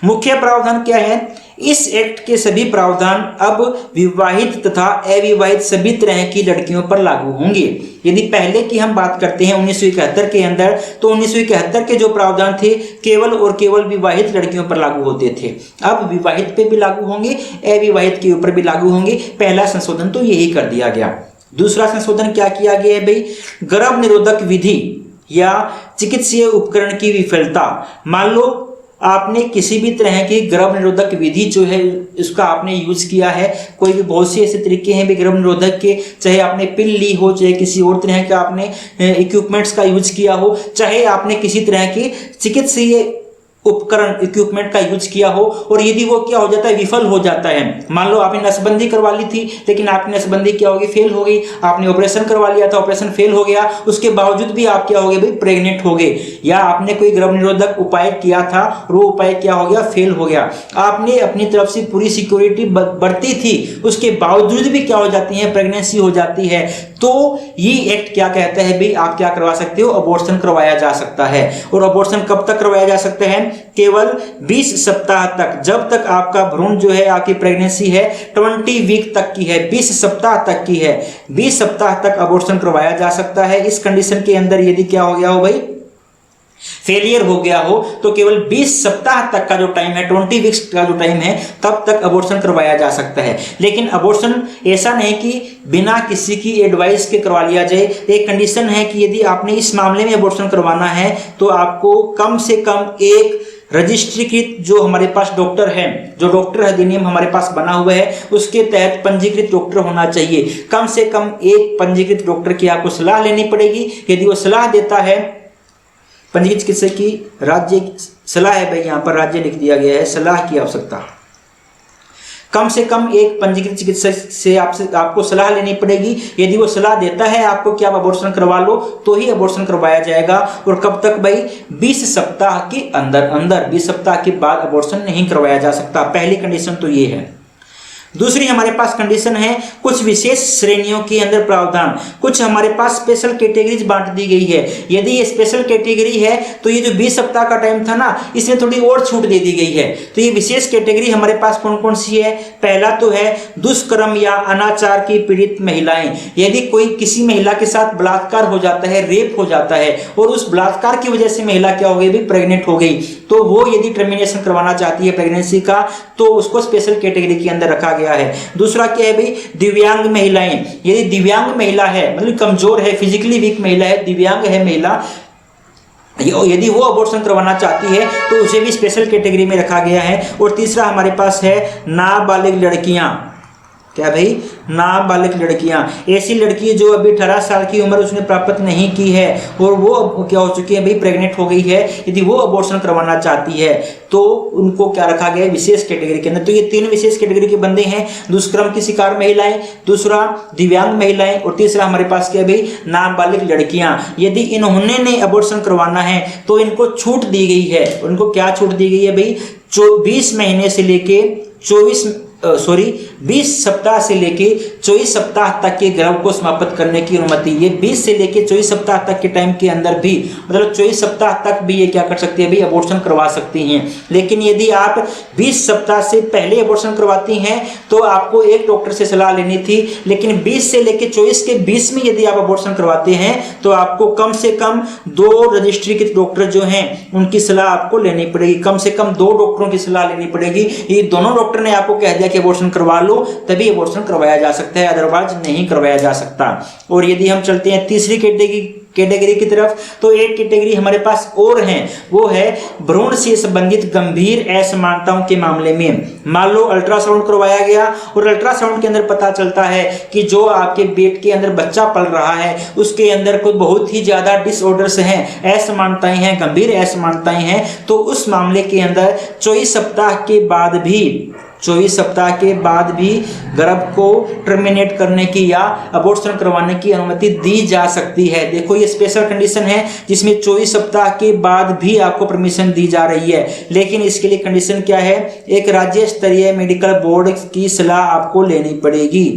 मुख्य प्रावधान क्या है, इस एक्ट के सभी प्रावधान अब विवाहित तथा अविवाहित सभी तरह की लड़कियों पर लागू होंगे। यदि पहले की हम बात करते हैं 1971 के अंदर, तो 1971 के जो प्रावधान थे केवल और केवल विवाहित लड़कियों पर लागू होते थे। अब विवाहित पे भी लागू होंगे, अविवाहित के ऊपर भी लागू होंगे। पहला संशोधन तो यही कर दिया गया। दूसरा संशोधन क्या किया गया है भाई, गर्भ निरोधक विधि या चिकित्सीय उपकरण की विफलता। मान लो आपने किसी भी तरह की गर्भ निरोधक विधि जो है उसका आपने यूज किया है, कोई भी बहुत से ऐसे तरीके हैं भी गर्भ निरोधक के, चाहे आपने पिल ली हो, चाहे किसी और तरह का आपने इक्विपमेंट्स का यूज किया हो, चाहे आपने किसी तरह की चिकित्सीय उपकरण इक्विपमेंट का यूज किया हो, और यदि वो क्या हो जाता है विफल हो जाता है। मान लो आपने नसबंदी करवा ली थी, लेकिन आपकी नसबंदी क्या होगी, फेल हो गई। आपने ऑपरेशन करवा लिया था, ऑपरेशन फेल हो गया, उसके बावजूद भी आप क्या हो गए भाई, प्रेग्नेंट हो गए। या आपने कोई गर्भ निरोधक उपाय किया था, वो उपाय क्या हो गया, फेल हो गया। आपने अपनी तरफ से पूरी सिक्योरिटी बरती थी, उसके बावजूद भी क्या हो जाती है, प्रेगनेंसी हो जाती है। तो ये एक्ट क्या कहता है भाई, आप क्या करवा सकते हो, अबॉर्शन करवाया जा सकता है। और अबॉर्शन कब तक करवाया जा सकता है, केवल 20 सप्ताह तक, जब तक आपका भ्रूण जो है, आपकी प्रेगनेंसी है 20 वीक तक की है, 20 सप्ताह तक की है, 20 सप्ताह तक अबॉर्शन करवाया जा सकता है। इस कंडीशन के अंदर यदि क्या हो गया हो भाई, फेलियर हो गया हो, तो केवल 20 सप्ताह तक का जो टाइम है, 20 वीक्स का जो टाइम है, तब तक अबॉर्शन करवाया जा सकता है। लेकिन अबॉर्शन ऐसा नहीं कि बिना किसी की एडवाइस के करवा लिया जाए। एक कंडीशन है कि यदि आपने इस मामले में अबॉर्शन करवाना है तो आपको कम से कम एक रजिस्ट्रीकृत जो हमारे पास डॉक्टर है, जो डॉक्टर अधिनियम हमारे पास बना हुआ है, उसके तहत पंजीकृत डॉक्टर होना चाहिए। कम से कम एक पंजीकृत डॉक्टर की आपको सलाह लेनी पड़ेगी। यदि वो सलाह देता है, पंजीकृत चिकित्सक की राज्य सलाह है भाई, यहाँ पर राज्य लिख दिया गया है, सलाह की आवश्यकता। कम से कम एक पंजीकृत चिकित्सक से आपको सलाह लेनी पड़ेगी। यदि वो सलाह देता है आपको कि आप अबॉर्शन करवा लो, तो ही अबॉर्शन करवाया जाएगा। और कब तक भाई, 20 सप्ताह के अंदर 20 सप्ताह के बाद अबॉर्शन नहीं करवाया जा सकता। पहली कंडीशन तो ये है। दूसरी हमारे पास कंडीशन है कुछ विशेष श्रेणियों के अंदर प्रावधान। कुछ हमारे पास स्पेशल कैटेगरीज बांट दी गई है। यदि ये स्पेशल कैटेगरी है तो ये जो 20 सप्ताह का टाइम था ना, इसमें थोड़ी और छूट दे दी गई है। तो ये विशेष कैटेगरी हमारे पास कौन कौन सी है, पहला तो है दुष्कर्म या अनाचार की पीड़ित महिलाएं। यदि कोई किसी महिला के साथ बलात्कार हो जाता है, रेप हो जाता है, और उस बलात्कार की वजह से महिला क्या हो गई भी, प्रेग्नेंट हो गई, तो वो यदि टर्मिनेशन करवाना चाहती है प्रेगनेंसी का, तो उसको स्पेशल कैटेगरी के अंदर रखा गया है। दूसरा क्या है भाई, दिव्यांग महिलाएं। यदि दिव्यांग महिला है, मतलब कमजोर है, फिजिकली वीक महिला है, दिव्यांग है महिला, यदि वो अबॉर्शन करवाना चाहती है तो उसे भी स्पेशल कैटेगरी में रखा गया है। और तीसरा हमारे पास है नाबालिग लड़कियां। क्या भाई, नाबालिग लड़कियां, ऐसी लड़की जो अभी 18 साल की उम्र उसने प्राप्त नहीं की है और वो अब क्या हो चुकी है भाई, प्रेग्नेंट हो गई है, यदि वो अबॉर्शन करवाना चाहती है तो उनको क्या रखा गया है, विशेष कैटेगरी के अंदर। तो ये तीन विशेष कैटेगरी के बंदे हैं, दुष्कर्म की शिकार महिलाएं, दूसरा दिव्यांग महिलाएं, और तीसरा हमारे पास क्या भाई, नाबालिग लड़कियां। यदि इन्होंने ने अबॉर्शन करवाना है तो इनको छूट दी गई है। उनको क्या छूट दी गई है भाई, 20 महीने से लेके 20 सप्ताह से लेके 24 सप्ताह तक के गर्भ को समाप्त करने की अनुमति। ये 20 से लेके 24 सप्ताह तक के टाइम के अंदर भी, मतलब 24 सप्ताह तक भी ये क्या कर सकती है भाई, अबॉर्शन करवा सकती हैं। लेकिन यदि आप 20 सप्ताह से पहले अबॉर्शन करवाती हैं तो आपको एक डॉक्टर से सलाह लेनी थी। लेकिन 20 से लेके 24 के बीच में यदि आप अबॉर्शन करवाते हैं तो आपको कम से कम 2 रजिस्ट्रीकृत डॉक्टर जो हैं उनकी सलाह आपको लेनी पड़ेगी। कम से कम 2 डॉक्टरों की सलाह लेनी पड़ेगी। ये दोनों डॉक्टर ने आपको कह दिया कि अबॉर्शन करवा लो, तभी अबॉर्शन करवाया जा सकता है, अदरवाइज नहीं करवाया जा सकता। और यदि हम चलते हैं तीसरी कैटेगरी की तरफ, तो एक कैटेगरी हमारे पास और है, वो है भ्रूण से संबंधित गंभीर असमानताओं के मामले में। मान लो अल्ट्रासाउंड करवाया गया और अल्ट्रासाउंड के अंदर पता चलता है कि जो आपके पेट के अंदर बच्चा पल रहा है उसके अंदर कोई बहुत ही ज्यादा डिसऑर्डर्स हैं, असमानताएं हैं, गंभीर असमानताएं हैं, तो उस मामले के अंदर 24 सप्ताह के बाद भी 24 सप्ताह के बाद भी गर्भ को टर्मिनेट करने की या अबॉर्शन करवाने की अनुमति दी जा सकती है। देखो ये स्पेशल कंडीशन है जिसमें 24 सप्ताह के बाद भी आपको परमिशन दी जा रही है, लेकिन इसके लिए कंडीशन क्या है, एक राज्य स्तरीय मेडिकल बोर्ड की सलाह आपको लेनी पड़ेगी।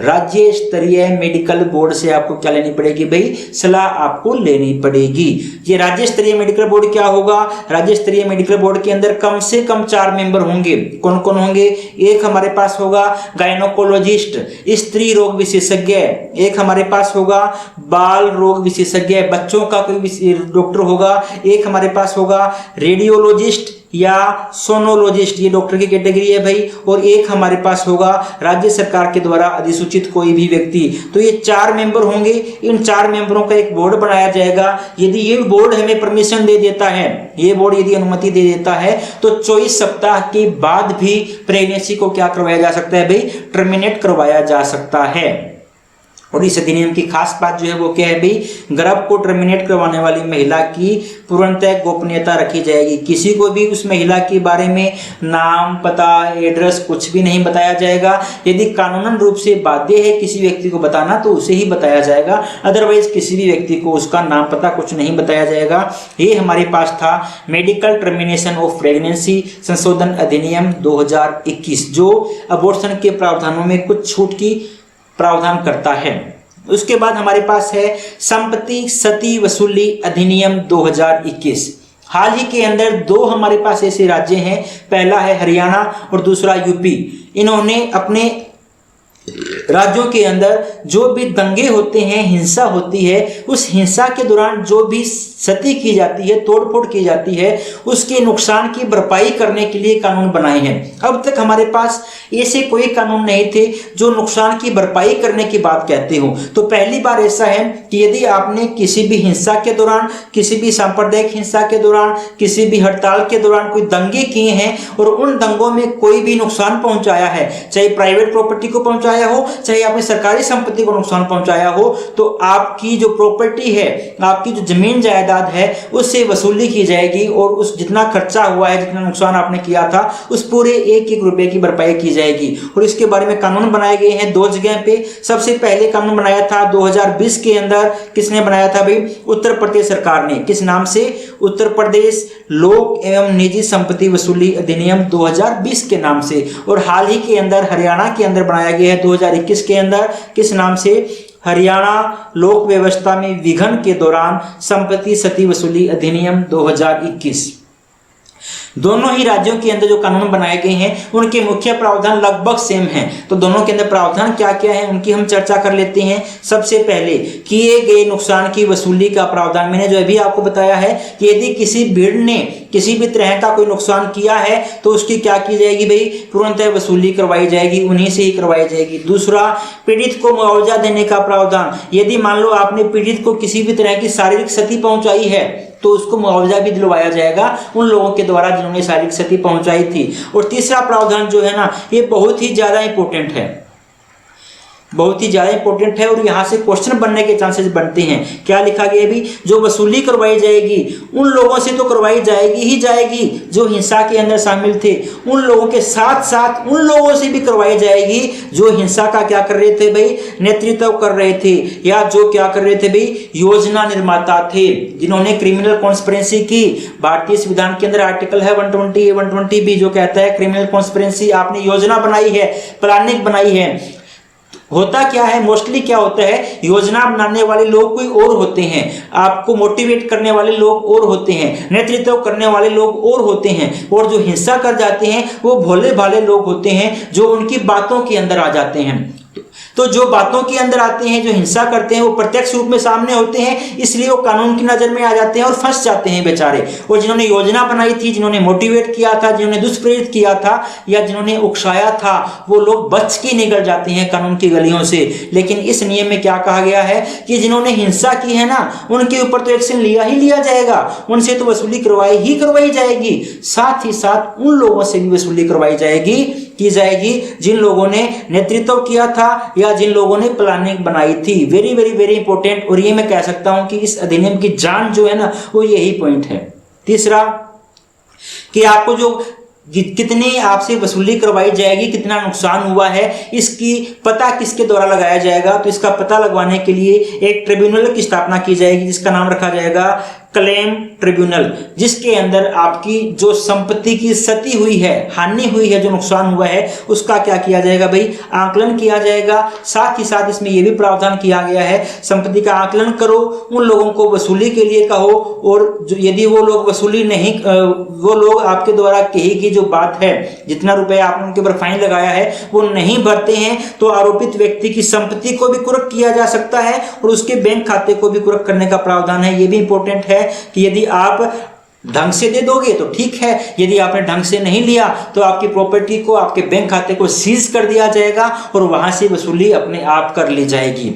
राज्य स्तरीय मेडिकल बोर्ड से आपको क्या लेनी पड़ेगी भाई, सलाह आपको लेनी पड़ेगी। ये राज्य स्तरीय मेडिकल बोर्ड क्या होगा, राज्य स्तरीय मेडिकल बोर्ड के अंदर कम से कम 4 मेंबर होंगे। कौन कौन होंगे, एक हमारे पास होगा गायनोकोलॉजिस्ट, स्त्री रोग विशेषज्ञ, एक हमारे पास होगा बाल रोग विशेषज्ञ, बच्चों का कोई डॉक्टर होगा, एक हमारे पास होगा रेडियोलॉजिस्ट या सोनोलॉजिस्ट, ये डॉक्टर की कैटेगरी है भाई, और एक हमारे पास होगा राज्य सरकार के द्वारा अधिसूचित कोई भी व्यक्ति। तो ये 4 मेंबर होंगे, इन 4 मेंबरों का एक बोर्ड बनाया जाएगा। यदि ये बोर्ड हमें परमिशन दे देता है, ये बोर्ड यदि अनुमति दे देता है, तो 24 सप्ताह के बाद भी प्रेगनेंसी को क्या करवाया जा सकता है भाई, टर्मिनेट करवाया जा सकता है। और इस अधिनियम की खास बात जो है वो क्या है भाई, गर्भ को टर्मिनेट करवाने वाली महिला की पूर्णतः गोपनीयता रखी जाएगी। किसी को भी उस महिला के बारे में नाम, पता, एड्रेस कुछ भी नहीं बताया जाएगा। यदि कानूनन रूप से बाध्य है किसी व्यक्ति को बताना तो उसे ही बताया जाएगा, अदरवाइज किसी भी व्यक्ति को उसका नाम, पता कुछ नहीं बताया जाएगा। ये हमारे पास था मेडिकल टर्मिनेशन ऑफ प्रेगनेंसी संशोधन अधिनियम 2021, जो अबॉर्शन के प्रावधानों में कुछ छूट की प्रावधान करता है। उसके बाद हमारे पास है संपत्ति सती वसूली अधिनियम 2021। हाल ही के अंदर 2 हमारे पास ऐसे राज्य हैं, पहला है हरियाणा और दूसरा यूपी। इन्होंने अपने राज्यों के अंदर जो भी दंगे होते हैं, हिंसा होती है, उस हिंसा के दौरान जो भी सती की जाती है, तोड़फोड़ की जाती है, उसके नुकसान की भरपाई करने के लिए कानून बनाए हैं। अब तक हमारे पास ऐसे कोई कानून नहीं थे जो नुकसान की भरपाई करने की बात कहते हो। तो पहली बार ऐसा है कि यदि आपने किसी भी हिंसा के दौरान, किसी भी सांप्रदायिक हिंसा के दौरान, किसी भी हड़ताल के दौरान कोई दंगे किए हैं और उन दंगों में कोई भी नुकसान पहुंचाया है, चाहे प्राइवेट प्रॉपर्टी को पहुंचाया हो, चाहे आपने सरकारी संपत्ति को नुकसान पहुंचाया हो, तो आपकी जो प्रॉपर्टी है, आपकी जो जमीन जायदाद है, उससे वसूली की जाएगी और उस जितना खर्चा हुआ है, जितना नुकसान आपने किया था, उस पूरे 1-1 रुपए की भरपाई की जाएगी। और इसके बारे में कानून बनाए गए हैं 2 जगह पे। सबसे पहले कानून बनाया था 2020 के अंदर, किसने बनाया था भाई, उत्तर प्रदेश सरकार ने। किस नाम से, उत्तर प्रदेश लोक एवं निजी संपत्ति वसूली अधिनियम 2020 के नाम से। और हाल ही के अंदर हरियाणा के अंदर बनाया गया है 2021 के अंदर, किस नाम से, हरियाणा लोक व्यवस्था में विघन के दौरान संपत्ति सती वसूली अधिनियम 2021। दोनों ही राज्यों के अंदर जो कानून बनाए गए हैं उनके मुख्य प्रावधान लगभग सेम हैं। तो दोनों के अंदर प्रावधान क्या क्या है उनकी हम चर्चा कर लेते हैं। सबसे पहले किए गए नुकसान की वसूली का प्रावधान, मैंने जो अभी आपको बताया है कि यदि किसी भीड़ ने किसी भी तरह का कोई नुकसान किया है तो उसकी क्या की जाएगी भाई, तुरंत वसूली करवाई जाएगी, उन्हीं से ही करवाई जाएगी। दूसरा, पीड़ित को मुआवजा देने का प्रावधान। यदि मान लो आपने पीड़ित को किसी भी तरह की शारीरिक क्षति पहुंचाई है तो उसको मुआवजा भी दिलवाया जाएगा उन लोगों के द्वारा जिन्होंने शारीरिक क्षति पहुंचाई थी। और तीसरा प्रावधान जो है ना, ये बहुत ही ज्यादा इंपॉर्टेंट है, बहुत ही ज्यादा इंपॉर्टेंट है और यहाँ से क्वेश्चन बनने के चांसेस बनते हैं। क्या लिखा गया भी, जो वसूली करवाई जाएगी उन लोगों से तो करवाई जाएगी ही जाएगी जो हिंसा के अंदर शामिल थे, उन लोगों के साथ साथ उन लोगों से भी करवाई जाएगी जो हिंसा का क्या कर रहे थे भाई, नेतृत्व कर रहे थे, या जो क्या कर रहे थे भाई, योजना निर्माता थे, जिन्होंने क्रिमिनल कॉन्स्पिरेसी की। भारतीय संविधान के अंदर आर्टिकल है 120A 120B जो कहता है क्रिमिनल कॉन्स्पिरेसी, आपने योजना बनाई है, प्लानिंग बनाई है। होता क्या है, मोस्टली क्या होता है, योजना बनाने वाले लोग कोई और होते हैं, आपको मोटिवेट करने वाले लोग और होते हैं, नेतृत्व करने वाले लोग और होते हैं, और जो हिंसा कर जाते हैं वो भोले भाले लोग होते हैं जो उनकी बातों के अंदर आ जाते हैं। तो जो बातों के अंदर आते हैं, जो हिंसा करते हैं, वो प्रत्यक्ष रूप में सामने होते हैं, इसलिए वो कानून की नजर में आ जाते हैं और फंस जाते हैं बेचारे। और जिन्होंने योजना बनाई थी, जिन्होंने मोटिवेट किया था, जिन्होंने दुष्प्रेरित किया था या जिन्होंने उकसाया था, वो लोग बच के निकल जाते हैं कानून की गलियों से। लेकिन इस नियम में क्या कहा गया है कि जिन्होंने हिंसा की है ना, उनके ऊपर तो एक्शन लिया ही लिया जाएगा, उनसे तो वसूली करवाई जाएगी, साथ ही साथ उन लोगों से भी वसूली करवाई जाएगी जिन लोगों ने नेतृत्व किया था या जिन लोगों ने प्लानिंग बनाई थी। Very very very important. और ये मैं कह सकता हूं कि इस अधिनियम की जान जो है ना, वो यही पॉइंट है। तीसरा, कि आपको जो कितनी आपसे वसूली करवाई जाएगी, कितना नुकसान हुआ है, इसकी पता किसके द्वारा लगाया जाएगा। तो इसका पता लगवाने के लिए एक ट्रिब्यूनल की स्थापना की जाएगी जिसका नाम रखा जाएगा क्लेम ट्रिब्यूनल, जिसके अंदर आपकी जो संपत्ति की क्षति हुई है, हानि हुई है, जो नुकसान हुआ है, उसका क्या किया जाएगा भाई, आकलन किया जाएगा। साथ ही साथ इसमें यह भी प्रावधान किया गया है, संपत्ति का आकलन करो, उन लोगों को वसूली के लिए कहो, और जो यदि वो लोग वसूली नहीं, वो लोग आपके द्वारा कही की जो बात है, जितना रुपया आपने उनके ऊपर फाइन लगाया है, वो नहीं भरते हैं, तो आरोपित व्यक्ति की संपत्ति को भी कुर्क किया जा सकता है और उसके बैंक खाते को भी कुर्क करने का प्रावधान है। ये भी इंपॉर्टेंट है कि यदि आप ढंग से दे दोगे तो ठीक है, यदि आपने ढंग से नहीं लिया तो आपकी प्रॉपर्टी को, आपके बैंक खाते को सीज कर दिया जाएगा और वहां से वसूली अपने आप कर ली जाएगी।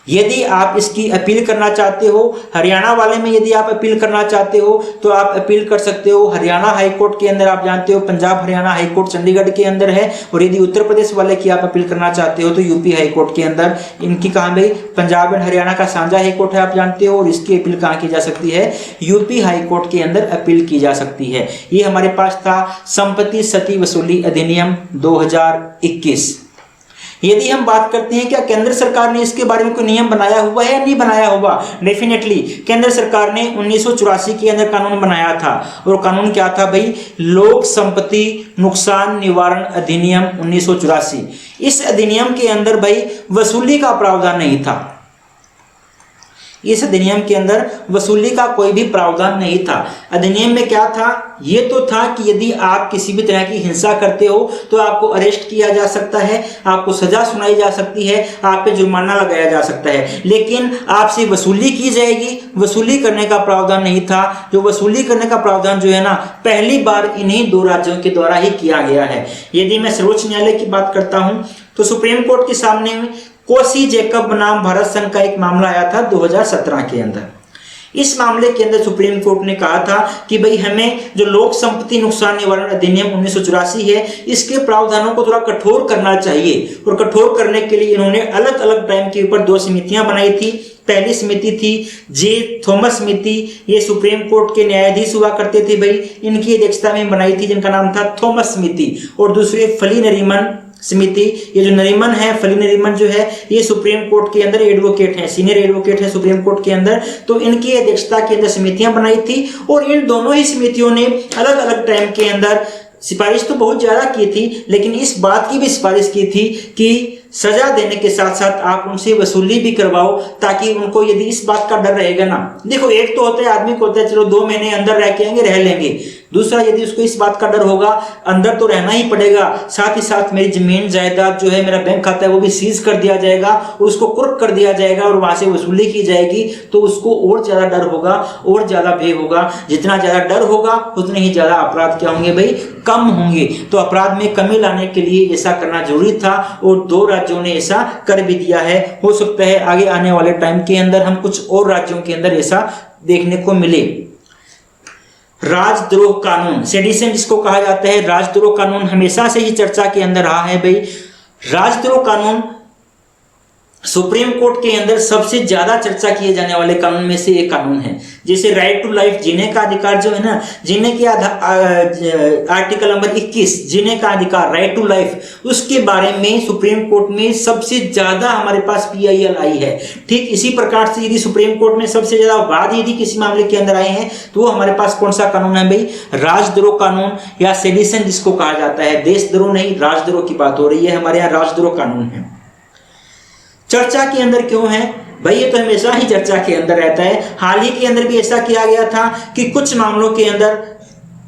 यदि आप इसकी अपील करना चाहते हो, हरियाणा वाले में यदि आप अपील करना चाहते हो तो आप अपील कर सकते हो हरियाणा हाई कोर्ट के अंदर। आप जानते हो पंजाब हरियाणा हाई कोर्ट चंडीगढ़ के अंदर है, और यदि उत्तर प्रदेश वाले की आप अपील करना चाहते हो तो यूपी हाई कोर्ट के अंदर। इनकी कहाँ भाई, पंजाब एंड हरियाणा का साझा हाई कोर्ट है, आप जानते हो, और इसकी अपील कहाँ की जा सकती है, यूपी हाई कोर्ट के अंदर अपील की जा सकती है। ये हमारे पास था संपत्ति क्षति वसूली अधिनियम 2021। यदि हम बात करते हैं क्या केंद्र सरकार ने इसके बारे में कोई नियम बनाया हुआ है या नहीं बनाया हुआ, डेफिनेटली केंद्र सरकार ने 1984 के अंदर कानून बनाया था, और कानून क्या था भाई, लोक संपत्ति नुकसान निवारण अधिनियम 1984। इस अधिनियम के अंदर भाई वसूली का प्रावधान नहीं था, इस अधिनियम के अंदर वसूली का कोई भी प्रावधान नहीं था। अधिनियम में क्या था, ये तो था कि यदि आप किसी भी तरह की हिंसा करते हो तो आपको अरेस्ट किया जा सकता है, आपको सजा सुनाई जा सकती है, आप पे जुर्माना लगाया जा सकता है, लेकिन आपसे वसूली की जाएगी, वसूली करने का प्रावधान नहीं था। जो वसूली करने का प्रावधान जो है ना, पहली बार इन्हीं दो राज्यों के द्वारा ही किया गया है। यदि मैं सर्वोच्च न्यायालय की बात करता हूं तो सुप्रीम कोर्ट के सामने कोसी जैकब बनाम भारत संघ का एक मामला आया था 2017 के अंदर। इस मामले के अंदर सुप्रीम कोर्ट ने कहा था कि भाई हमें जो लोक संपत्ति नुकसान निवारण अधिनियम 1984 है, इसके प्रावधानों को थोड़ा कठोर करना चाहिए, और कठोर करने के लिए इन्होंने अलग अलग टाइम के ऊपर दो समितियां बनाई थी। पहली समिति थी जे थॉमस समिति, ये सुप्रीम कोर्ट के न्यायाधीश हुआ करते थे भाई, इनकी अध्यक्षता में बनाई थी, जिनका नाम था थॉमस समिति। और दूसरी फली नरीमन समिति, ये जो नरीमन है, फली नरीमन जो है, ये सुप्रीम कोर्ट के अंदर एडवोकेट है, सीनियर एडवोकेट है सुप्रीम कोर्ट के अंदर, तो इनकी अध्यक्षता के अंदर समितियां बनाई थी। और इन दोनों ही समितियों ने अलग अलग टाइम के अंदर सिफारिश तो बहुत ज्यादा की थी, लेकिन इस बात की भी सिफारिश की थी कि सजा देने के साथ साथ आप उनसे वसूली भी करवाओ, ताकि उनको, यदि इस बात का डर रहेगा ना, देखो एक तो होता है आदमी को होता है चलो 2 महीने अंदर रह के आएंगे, रह लेंगे, दूसरा यदि उसको इस बात का डर होगा अंदर तो रहना ही पड़ेगा, साथ ही साथ मेरी जमीन जायदाद जो है, मेरा बैंक खाता है, वो भी सीज कर दिया जाएगा, उसको कुर्क कर दिया जाएगा और वहां से वसूली की जाएगी, तो उसको और ज्यादा डर होगा, और ज्यादा भय होगा। जितना ज्यादा डर होगा उतने ही ज्यादा अपराध क्या होंगे भाई, कम होंगे। तो अपराध में कमी लाने के लिए ऐसा करना जरूरी था, और 2 राज्यों ने ऐसा कर भी दिया है। हो सकता है आगे आने वाले टाइम के अंदर हम कुछ और राज्यों के अंदर ऐसा देखने को मिले। राजद्रोह कानून, सेडिशन जिसको कहा जाता है, राजद्रोह कानून हमेशा से ही चर्चा के अंदर रहा है भाई। राजद्रोह कानून सुप्रीम कोर्ट के अंदर सबसे ज्यादा चर्चा किए जाने वाले कानून में से एक कानून है। जैसे राइट टू लाइफ, जीने का अधिकार जो है ना, जीने के आर्टिकल नंबर 21, जीने का अधिकार, राइट टू लाइफ, उसके बारे में सुप्रीम कोर्ट में सबसे ज्यादा हमारे पास PIL आई है। ठीक इसी प्रकार से यदि सुप्रीम कोर्ट में सबसे ज्यादा वाद यदि किसी मामले के अंदर आए हैं तो वो हमारे पास कौन सा कानून है भाई, राजद्रोह कानून, या सेडिशन जिसको कहा जाता है। देशद्रोह नहीं, राजद्रोह की बात हो रही है, हमारे यहाँ राजद्रोह कानून है। चर्चा के अंदर क्यों है भाई, ये तो हमेशा ही चर्चा के अंदर रहता है। हाल ही के अंदर भी ऐसा किया गया था कि कुछ मामलों के अंदर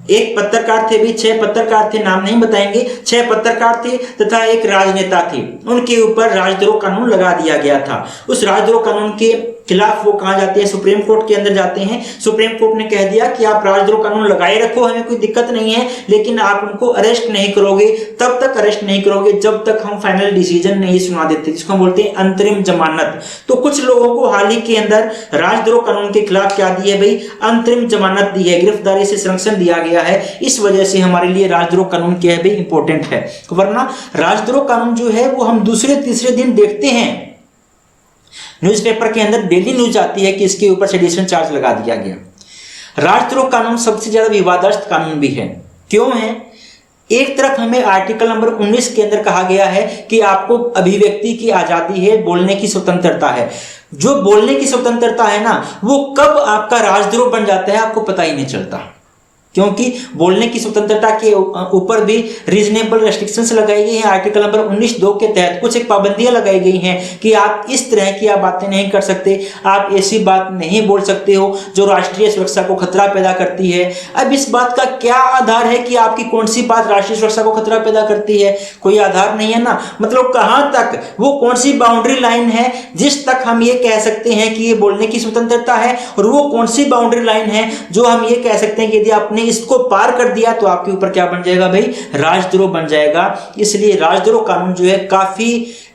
एक पत्रकार थे भी, 6 पत्रकार थे, नाम नहीं बताएंगे, 6 पत्रकार थे तथा एक राजनेता थे, उनके ऊपर राजद्रोह कानून लगा दिया गया था। उस राजद्रोह कानून के खिलाफ वो कहाँ जाते हैं, सुप्रीम कोर्ट के अंदर जाते हैं। सुप्रीम कोर्ट ने कह दिया कि आप राजद्रोह कानून लगाए रखो, हमें कोई दिक्कत नहीं है, लेकिन आप उनको अरेस्ट नहीं करोगे, तब तक अरेस्ट नहीं करोगे जब तक हम फाइनल डिसीजन नहीं सुना देते, जिसको हम बोलते हैं अंतरिम जमानत। तो कुछ लोगों को हाल ही के अंदर राजद्रोह कानून के खिलाफ क्या दी है भाई, अंतरिम जमानत दी है, गिरफ्तारी से संरक्षण दिया गया है। इस वजह से हमारे लिए राजद्रोह कानून क्या है भाई, इंपॉर्टेंट है। वरना राजद्रोह कानून जो है वो हम दूसरे तीसरे दिन देखते हैं, न्यूज़पेपर के अंदर डेली न्यूज आती है कि इसके ऊपर सेडिशन चार्ज लगा दिया गया। राजद्रोह कानून सबसे ज्यादा विवादास्पद कानून भी है। क्यों है एक तरफ हमें आर्टिकल नंबर 19 के अंदर कहा गया है कि आपको अभिव्यक्ति की आजादी है, बोलने की स्वतंत्रता है। जो बोलने की स्वतंत्रता है ना, वो कब आपका राजद्रोह बन जाता है आपको पता ही नहीं चलता, क्योंकि बोलने की स्वतंत्रता के ऊपर भी रीजनेबल रेस्ट्रिक्शंस लगाई गई हैं। आर्टिकल नंबर 19(2) के तहत कुछ एक पाबंदियां लगाई गई हैं कि आप इस तरह की आप बातें नहीं कर सकते, आप ऐसी बात नहीं बोल सकते हो जो राष्ट्रीय सुरक्षा को खतरा पैदा करती है। अब इस बात का क्या आधार है कि आपकी कौन सी बात राष्ट्रीय सुरक्षा को खतरा पैदा करती है? कोई आधार नहीं है ना। मतलब कहां तक, वो कौन सी बाउंड्री लाइन है जिस तक हम ये कह सकते हैं कि ये बोलने की स्वतंत्रता है, और वो कौन सी बाउंड्री लाइन है जो हम ये कह सकते हैं कि यदि आपने इसको पार कर दिया तो आपके ऊपर क्या बन जाएगा भाई? राजद्रोह बन जाएगा। इसलिए राजद्रोह कानून जो है काफी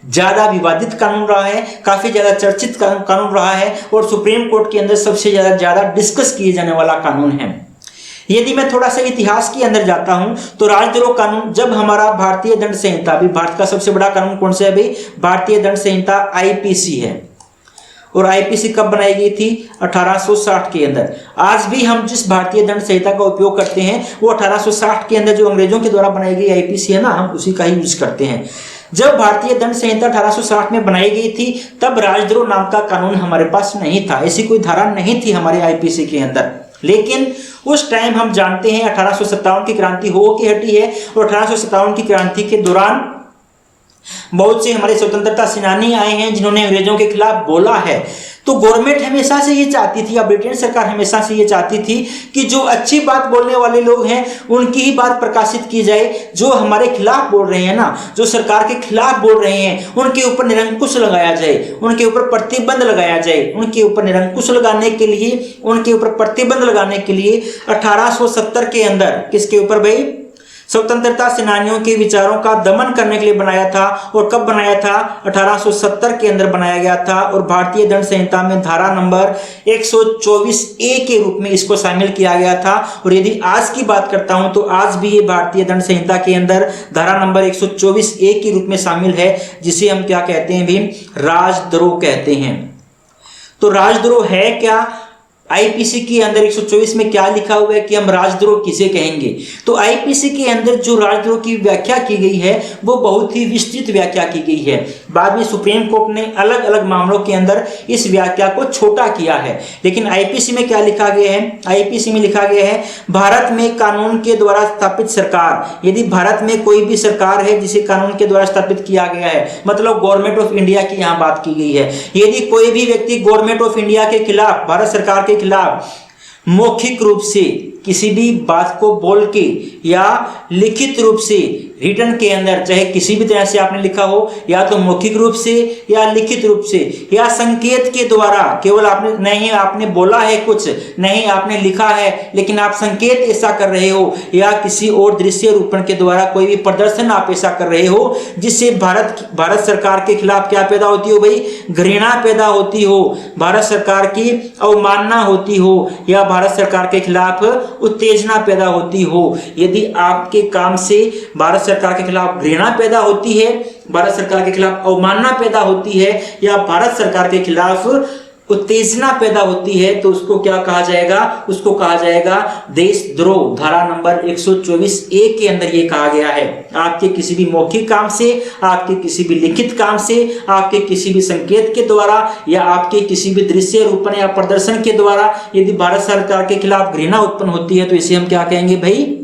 ज्यादा विवादित कानून रहा है, काफी ज्यादा चर्चित कानून रहा है, और सुप्रीम कोर्ट के अंदर सबसे ज्यादा डिस्कस किए जाने वाला कानून है। यदि मैं थोड़ा सा इतिहास के अंदर जाता हूं तो राजद्रोह कानून, जब हमारा भारतीय दंड संहिता, अभी भारत का सबसे बड़ा कानून कौन सा है भाई? भारतीय दंड संहिता आईपीसी है। और आईपीसी कब बनाई गई थी? 1860 के अंदर। आज भी हम जिस भारतीय दंड संहिता का उपयोग करते हैं वो 1860 के अंदर जो अंग्रेजों के द्वारा बनाई गई आईपीसी है ना, हम उसी का ही यूज करते हैं। जब भारतीय दंड संहिता 1860 में बनाई गई थी तब राजद्रोह नाम का कानून हमारे पास नहीं था, ऐसी कोई धारा नहीं थी हमारे आईपीसी के अंदर। लेकिन उस टाइम हम जानते हैं 1857 की क्रांति हो के हटी है, और 1857 की क्रांति के दौरान बहुत से हमारे स्वतंत्रता सेनानी आए हैं जिन्होंने अंग्रेजों के खिलाफ बोला है। तो गवर्नमेंट हमेशा से ये चाहती थी, या ब्रिटेन सरकार हमेशा से ये चाहती थी कि जो अच्छी बात बोलने वाले लोग हैं उनकी ही बात प्रकाशित की जाए। जो हमारे खिलाफ बोल रहे हैं ना, जो सरकार के खिलाफ बोल रहे हैं, उनके ऊपर निरंकुश लगाया जाए, उनके ऊपर प्रतिबंध लगाया जाए। उनके ऊपर निरंकुश लगाने के लिए, उनके ऊपर प्रतिबंध लगाने के लिए 1870 के अंदर किसके ऊपर भाई? स्वतंत्रता सेनानियों के विचारों का दमन करने के लिए बनाया था। और कब बनाया था? 1870 के अंदर बनाया गया था। और भारतीय दंड संहिता में धारा नंबर 124A के रूप में इसको शामिल किया गया था। और यदि आज की बात करता हूं तो आज भी ये भारतीय दंड संहिता के अंदर धारा नंबर 124A के रूप में शामिल है, जिसे हम क्या कहते हैं भी? राजद्रोह कहते हैं। तो राजद्रोह है क्या? आईपीसी के अंदर 124 में क्या लिखा हुआ है कि हम राजद्रोह किसे कहेंगे? तो आईपीसी के अंदर जो राजद्रोह की व्याख्या की गई है वो बहुत ही विस्तृत व्याख्या की गई है। बाद में सुप्रीम कोर्ट ने अलग अलग मामलों के अंदर इस व्याख्या को छोटा किया है। लेकिन आईपीसी में क्या लिखा गया है? आईपीसी में लिखा गया है, भारत में कानून के द्वारा स्थापित सरकार, यदि भारत में कोई भी सरकार है जिसे कानून के द्वारा स्थापित किया गया है, मतलब गवर्नमेंट ऑफ इंडिया की यहाँ बात की गई है, यदि कोई भी व्यक्ति गवर्नमेंट ऑफ इंडिया के खिलाफ, भारत सरकार के खिलाफ मौखिक रूप से किसी भी बात को बोल के या लिखित रूप से रिटर्न के अंदर, चाहे किसी भी तरह से आपने लिखा हो, या तो मौखिक रूप से या लिखित रूप से या संकेत के द्वारा, केवल आपने नहीं आपने बोला है कुछ, नहीं आपने लिखा है लेकिन आप संकेत ऐसा कर रहे हो, या किसी और दृश्य रूपण के द्वारा कोई भी प्रदर्शन आप ऐसा कर रहे हो जिससे भारत सरकार के खिलाफ क्या पैदा होती हो भाई? घृणा पैदा होती हो, भारत सरकार की अवमानना होती हो, या भारत सरकार के खिलाफ उत्तेजना पैदा होती हो। यदि आपके काम से भारत सरकार के खिलाफ घृणा पैदा होती है, भारत सरकार के खिलाफ अवमानना पैदा होती है, या भारत सरकार के खिलाफ उत्तेजना पैदा होती है, तो उसको क्या कहा जाएगा? उसको कहा जाएगा देशद्रोह। धारा नंबर 124A के अंदर ये कहा गया है, आपके किसी भी मौखिक काम से, आपके किसी भी लिखित काम से, आपके किसी भी संकेत के द्वारा, या आपके किसी भी दृश्य रूपण या प्रदर्शन के द्वारा यदि भारत सरकार के खिलाफ घृणा उत्पन्न होती है तो इसे हम क्या कहेंगे भाई?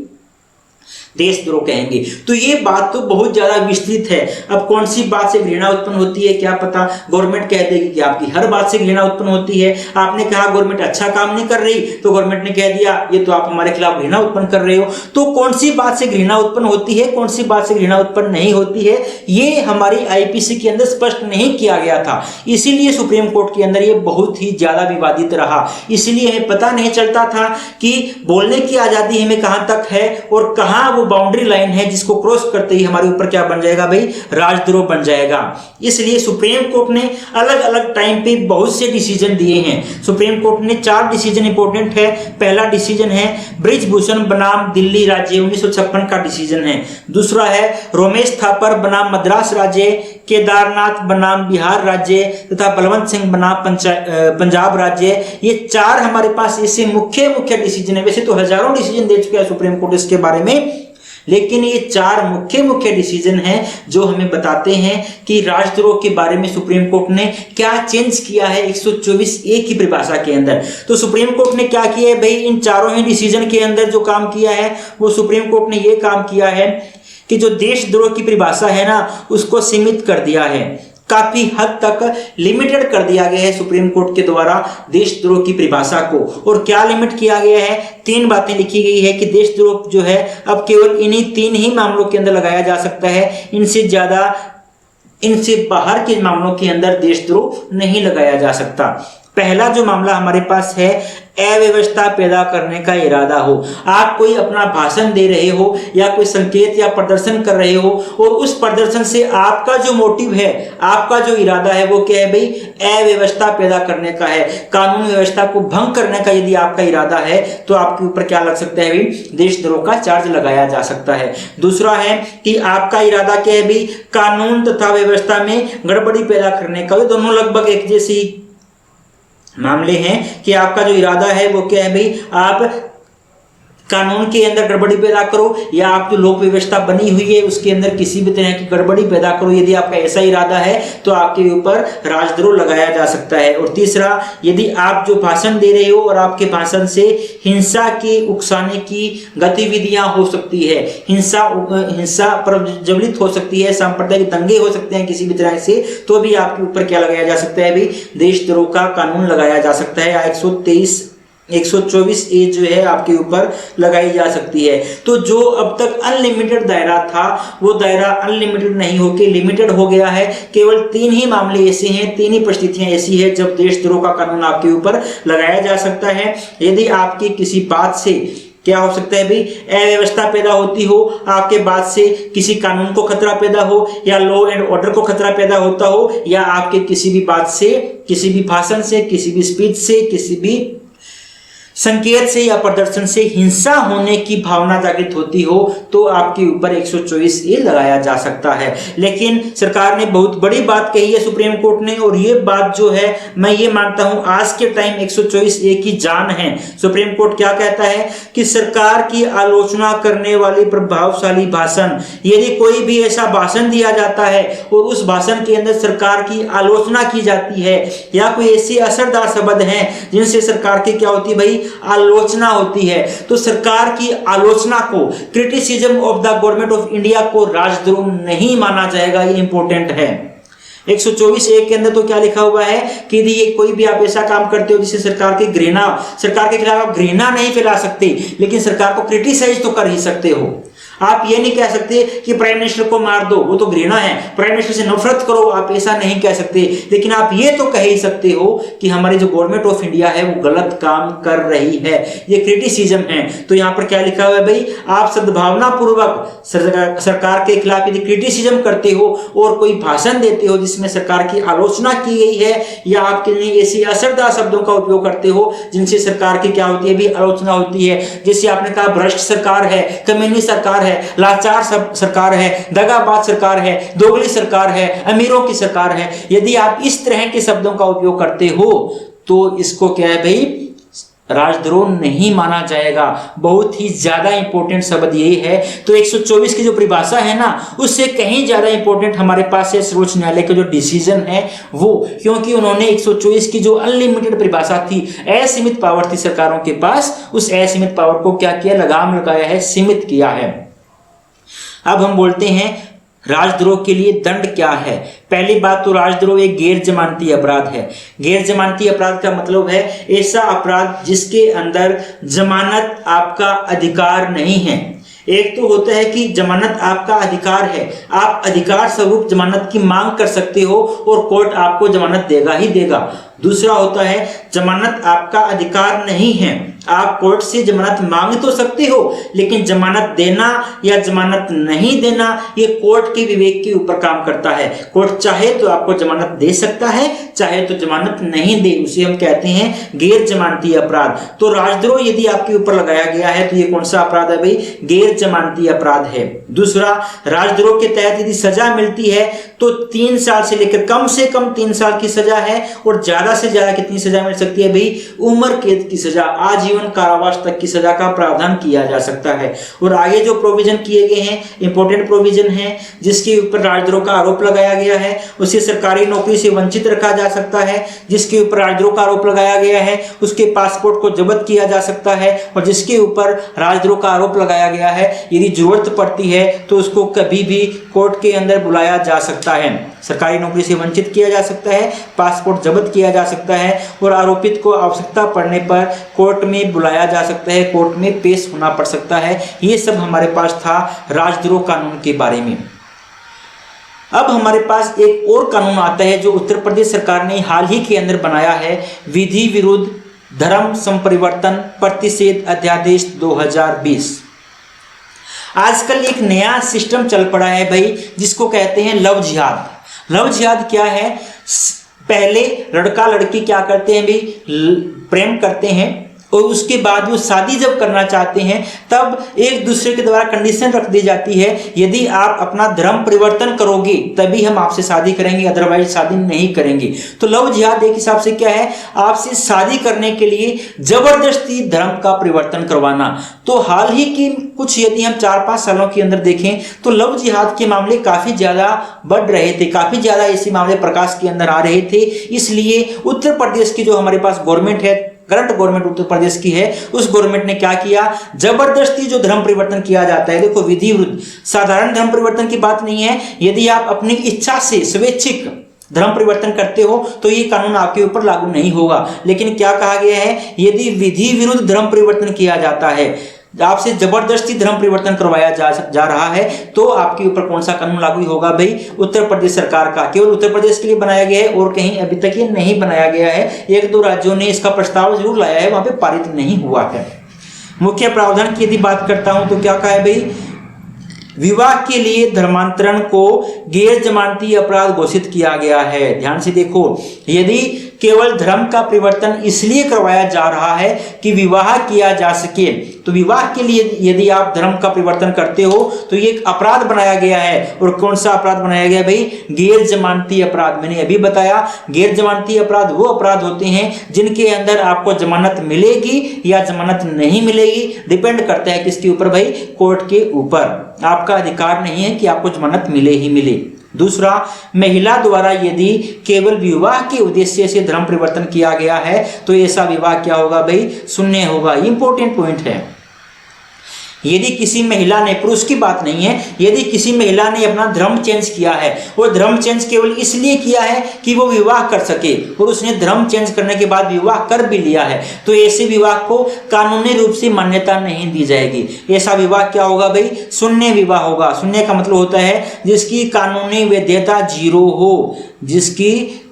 देशद्रोह कहेंगे। तो ये बात तो बहुत ज्यादा विस्तृत है। अब कौन सी बात से घृणा उत्पन्न होती है क्या पता गवर्नमेंट कह देगी कि आपकी हर बात से घृणा उत्पन्न होती है। आपने कहा गवर्नमेंट अच्छा काम नहीं कर रही तो गवर्नमेंट ने कह दिया ये तो आप हमारे खिलाफ घृणा उत्पन्न कर रहे हो। तो कौन सी बात से घृणा उत्पन्न होती है, कौन सी बात से घृणा उत्पन्न नहीं होती है, ये हमारी आईपीसी के अंदर स्पष्ट नहीं किया गया था। इसीलिए सुप्रीम कोर्ट के अंदर ये बहुत ही ज्यादा विवादित रहा। इसलिए हमें पता नहीं चलता था कि बोलने की आजादी हमें कहां तक है और कहां वो बाउंड्री लाइन है जिसको क्रॉस करते ही हमारे ऊपर क्या बन जाएगा भाई? राजद्रोह बन जाएगा। इसलिए सुप्रीम कोर्ट ने अलग अलग टाइम पे बहुत से डिसीजन दिए हैं। सुप्रीम कोर्ट ने 4 डिसीजन इंपॉर्टेंट है। पहला डिसीजन है ब्रिजभूषण बनाम दिल्ली राज्य 1956 का डिसीजन है। दूसरा है रोमेश थापर बनाम मद्रास राज्य, केदारनाथ बनाम बिहार राज्य तथा बलवंत सिंह बनाम पंजाब राज्य। ये 4 हमारे पास इससे मुख्य डिसीजन है। वैसे तो हजारों डिसीजन दे चुका है सुप्रीम कोर्ट इसके बारे में, लेकिन ये 4 मुख्य डिसीजन हैं जो हमें बताते हैं कि राजद्रोह के बारे में सुप्रीम कोर्ट ने क्या चेंज किया है 124A की परिभाषा के अंदर। तो सुप्रीम कोर्ट ने क्या किया है भाई, इन चारों ही डिसीजन के अंदर जो काम किया है वो सुप्रीम कोर्ट ने ये काम किया है कि जो देशद्रोह की परिभाषा है ना उसको सीमित कर दिया है, काफी हद तक लिमिटेड कर दिया गया है सुप्रीम कोर्ट के द्वारा देशद्रोह की परिभाषा को। और क्या लिमिट किया गया है, 3 बातें लिखी गई है कि देशद्रोह जो है अब केवल इन्हीं 3 ही मामलों के अंदर लगाया जा सकता है, इनसे बाहर के मामलों के अंदर देशद्रोह नहीं लगाया जा सकता। पहला जो मामला हमारे पास है, अव्यवस्था पैदा करने का इरादा हो। आप कोई अपना भाषण दे रहे हो या कोई संकेत या प्रदर्शन कर रहे हो और उस प्रदर्शन से आपका जो मोटिव है, आपका जो इरादा है वो क्या है भाई, अव्यवस्था पैदा करने का है, कानून व्यवस्था को भंग करने का यदि आपका इरादा है तो आपके ऊपर क्या लग सकता है भाई, देशद्रोह का चार्ज लगाया जा सकता है। दूसरा है कि आपका इरादा क्या है भाई, कानून तथा व्यवस्था में गड़बड़ी पैदा करने का। ये दोनों लगभग एक जैसी मामले हैं कि आपका जो इरादा है वो क्या है भाई, आप कानून के अंदर गड़बड़ी पैदा करो या आप जो लोक व्यवस्था बनी हुई है उसके अंदर किसी भी तरह की गड़बड़ी पैदा करो। यदि आपका ऐसा इरादा है तो आपके ऊपर राजद्रोह लगाया जा सकता है। और तीसरा, यदि आप जो भाषण दे रहे हो और आपके भाषण से हिंसा के उकसाने की गतिविधियां हो सकती है, हिंसा प्रज्वलित हो सकती है, सांप्रदायिक दंगे हो सकते हैं किसी भी तरह से, तो भी आपके ऊपर क्या लगाया जा सकता है भाई, देशद्रोह का कानून लगाया जा सकता है। 124A जो है आपके ऊपर लगाई जा सकती है। तो जो अब तक अनलिमिटेड दायरा था वो दायरा अनलिमिटेड नहीं होकर लिमिटेड हो गया है। केवल 3 ही मामले ऐसे हैं, 3 ही परिस्थितियां ऐसी है जब देशद्रोह का कानून आपके ऊपर लगाया जा सकता है। यदि आपकी किसी बात से क्या हो सकता है भाई, अव्यवस्था पैदा होती हो, आपके बात से किसी कानून को खतरा पैदा हो या लॉ एंड ऑर्डर को खतरा पैदा होता हो, या आपके किसी भी बात से, किसी भी भाषण से, किसी भी स्पीच से, किसी भी संकेत से या प्रदर्शन से हिंसा होने की भावना जागृत होती हो तो आपके ऊपर 124A लगाया जा सकता है। लेकिन सरकार ने बहुत बड़ी बात कही है सुप्रीम कोर्ट ने, और ये बात जो है मैं ये मानता हूं आज के टाइम 124A की जान है। सुप्रीम कोर्ट क्या कहता है कि सरकार की आलोचना करने वाली प्रभावशाली भाषण, यदि कोई भी ऐसा भाषण दिया जाता है और उस भाषण के अंदर सरकार की आलोचना की जाती है या कोई ऐसे असरदार शब्द हैं जिनसे सरकार की क्या होती है भाई, आलोचना होती है, तो सरकार की आलोचना को, criticism of the government of India को राजद्रोह नहीं माना जाएगा। ये इंपॉर्टेंट है। 124A के अंदर तो क्या लिखा हुआ है कि यदि ये कोई भी आप ऐसा काम करते हो जिससे सरकार के खिलाफ आप घृणा नहीं फैला सकते, लेकिन सरकार को क्रिटिसाइज तो कर ही सकते हो। आप ये नहीं कह सकते कि प्राइम मिनिस्टर को मार दो, वो तो घृणा है, प्राइम मिनिस्टर से नफरत करो, आप ऐसा नहीं कह सकते। लेकिन आप ये तो कह ही सकते हो कि हमारी जो गवर्नमेंट ऑफ इंडिया है वो गलत काम कर रही है, ये क्रिटिसिज्म है। तो यहाँ पर क्या लिखा हुआ है भाई, आप सद्भावना पूर्वक सरकार के खिलाफ यदि क्रिटिसिज्म करते हो और कोई भाषण देते हो जिसमें सरकार की आलोचना की गई है, या आप ऐसी असरदार शब्दों का उपयोग करते हो जिनसे सरकार की क्या होती है भी, आलोचना होती है। जैसे आपने कहा भ्रष्ट सरकार है, कम्युनिस्ट सरकार है, लाचार सरकार है, दगाबाज सरकार है, दोगली सरकार है, अमीरों की सरकार है, यदि आप इस तरह के शब्दों का उपयोग करते हो तो इसको क्या है भाई, राजद्रोह नहीं माना जाएगा। बहुत ही ज्यादा इंपॉर्टेंट शब्द ये है। तो 124 की जो परिभाषा है ना उससे कहीं ज्यादा इंपॉर्टेंट हमारे पास है सर्वोच्च न्यायालय का जो डिसीजन है वो, क्योंकि उन्होंने 124 की जो अनलिमिटेड परिभाषा थी, असीमित पावर थी सरकारों के पास, उस असीमित पावर को क्या किया, लगाम लगाया है, सीमित किया है। अब हम बोलते हैं राजद्रोह के लिए दंड क्या है। पहली बात तो राजद्रोह एक गैर जमानती अपराध है। गैर जमानती अपराध का मतलब है ऐसा अपराध जिसके अंदर जमानत आपका अधिकार नहीं है। एक तो होता है कि जमानत आपका अधिकार है, आप अधिकार स्वरूप जमानत की मांग कर सकते हो और कोर्ट आपको जमानत देगा ही देगा। दूसरा होता है जमानत आपका अधिकार नहीं है, आप कोर्ट से जमानत मांग तो सकते हो लेकिन जमानत देना या जमानत नहीं देना ये कोर्ट के विवेक के ऊपर काम करता है। कोर्ट चाहे तो आपको जमानत दे सकता है, चाहे तो जमानत नहीं दे, उसे हम कहते हैं गैर जमानती अपराध। तो राजद्रोह यदि आपके ऊपर लगाया गया है तो ये कौन सा अपराध है भाई, गैर जमानती अपराध है। दूसरा, राजद्रोह के तहत यदि सजा मिलती है तो 3 साल से लेकर कम से कम 3 साल की सजा है, और ज्यादा ज्यादा से ज्यादा कितनी सजा मिल सकती है भाई? उम्र कैद की सजा, आजीवन कारावास तक की सजा का प्रावधान किया जा सकता है। और आगे जो प्रोविजन किए गए हैं इंपॉर्टेंट प्रोविजन है, जिसके ऊपर राजद्रोह का आरोप लगाया गया है उसे सरकारी नौकरी से वंचित रखा जा सकता है, जिसके ऊपर राजद्रोह का आरोप लगाया गया है उसके पासपोर्ट को जब्त किया जा सकता है, और जिसके ऊपर राजद्रोह का आरोप लगाया गया है यदि जरूरत पड़ती है तो उसको कभी भी कोर्ट के अंदर बुलाया जा सकता है। सरकारी नौकरी से वंचित किया जा सकता है, पासपोर्ट जब्त किया जा सकता है, और आरोपित को आवश्यकता पड़ने पर कोर्ट में बुलाया जा सकता है, कोर्ट में पेश होना पड़ सकता है। ये सब हमारे पास था राजद्रोह कानून के बारे में। अब हमारे पास एक और कानून आता है जो उत्तर प्रदेश सरकार ने हाल ही के अंदर बनाया है, विधि विरुद्ध धर्म संपरिवर्तन प्रतिषेध अध्यादेश 2020। आजकल एक नया सिस्टम चल पड़ा है भाई, जिसको कहते हैं लव जिहाद। लव जिहाद क्या है? पहले लड़का लड़की क्या करते हैं भाई? प्रेम करते हैं, और उसके बाद वो शादी जब करना चाहते हैं तब एक दूसरे के द्वारा कंडीशन रख दी जाती है, यदि आप अपना धर्म परिवर्तन करोगे तभी हम आपसे शादी करेंगे, अदरवाइज शादी नहीं करेंगे। तो लव जिहाद एक हिसाब से क्या है? आपसे शादी करने के लिए जबरदस्ती धर्म का परिवर्तन करवाना। तो हाल ही की कुछ यदि हम 4-5 सालों के अंदर देखें तो लव जिहाद के मामले काफी ज्यादा बढ़ रहे थे, काफी ज्यादा ऐसे मामले प्रकाश के अंदर आ रहे थे। इसलिए उत्तर प्रदेश की जो हमारे पास गवर्नमेंट है, करंट गवर्नमेंट उत्तर प्रदेश की है, उस गवर्नमेंट ने क्या किया? जबरदस्ती जो धर्म परिवर्तन किया जाता है, देखो विधि विरुद्ध, साधारण धर्म परिवर्तन की बात नहीं है। यदि आप अपनी इच्छा से स्वैच्छिक धर्म परिवर्तन करते हो तो ये कानून आपके ऊपर लागू नहीं होगा। लेकिन क्या कहा गया है? यदि विधि विरुद्ध धर्म परिवर्तन किया जाता है, आपसे जबरदस्ती धर्म परिवर्तन करवाया जा रहा है, तो आपके ऊपर कौन सा कानून लागू होगा भाई? उत्तर प्रदेश सरकार का। केवल उत्तर प्रदेश के लिए बनाया गया है और कहीं अभी तक ये नहीं बनाया गया है। 1-2 राज्यों ने इसका प्रस्ताव जरूर लाया है, वहां पे पारित नहीं हुआ है। मुख्य प्रावधान की यदि बात करता हूं तो क्या कहा है भाई? विवाह के लिए धर्मांतरण को गैर जमानती अपराध घोषित किया गया है। ध्यान से देखो, यदि केवल धर्म का परिवर्तन इसलिए करवाया जा रहा है कि विवाह किया जा सके, तो विवाह के लिए यदि आप धर्म का परिवर्तन करते हो तो ये एक अपराध बनाया गया है। और कौन सा अपराध बनाया गया भाई? गैर जमानती अपराध। मैंने अभी बताया, गैर जमानती अपराध वो अपराध होते हैं जिनके अंदर आपको जमानत मिलेगी या जमानत नहीं मिलेगी, डिपेंड करता है किसके ऊपर भाई? कोर्ट के ऊपर। आपका अधिकार नहीं है कि आपको जमानत मिले ही मिले। दूसरा, महिला द्वारा यदि केवल विवाह के उद्देश्य से धर्म परिवर्तन किया गया है तो ऐसा विवाह क्या होगा भाई? शून्य होगा। इंपॉर्टेंट पॉइंट है। यदि किसी महिला ने, पुरुष की बात नहीं है, यदि किसी महिला ने अपना धर्म चेंज किया है, वो धर्म चेंज केवल इसलिए किया है कि वो विवाह कर सके, और उसने धर्म चेंज करने के बाद विवाह कर भी लिया है, तो ऐसे विवाह को कानूनी रूप से मान्यता नहीं दी जाएगी। ऐसा विवाह क्या होगा भाई? शून्य विवाह होगा। शून्य का मतलब होता है जिसकी कानूनी वैधता 0 हो, जिसकी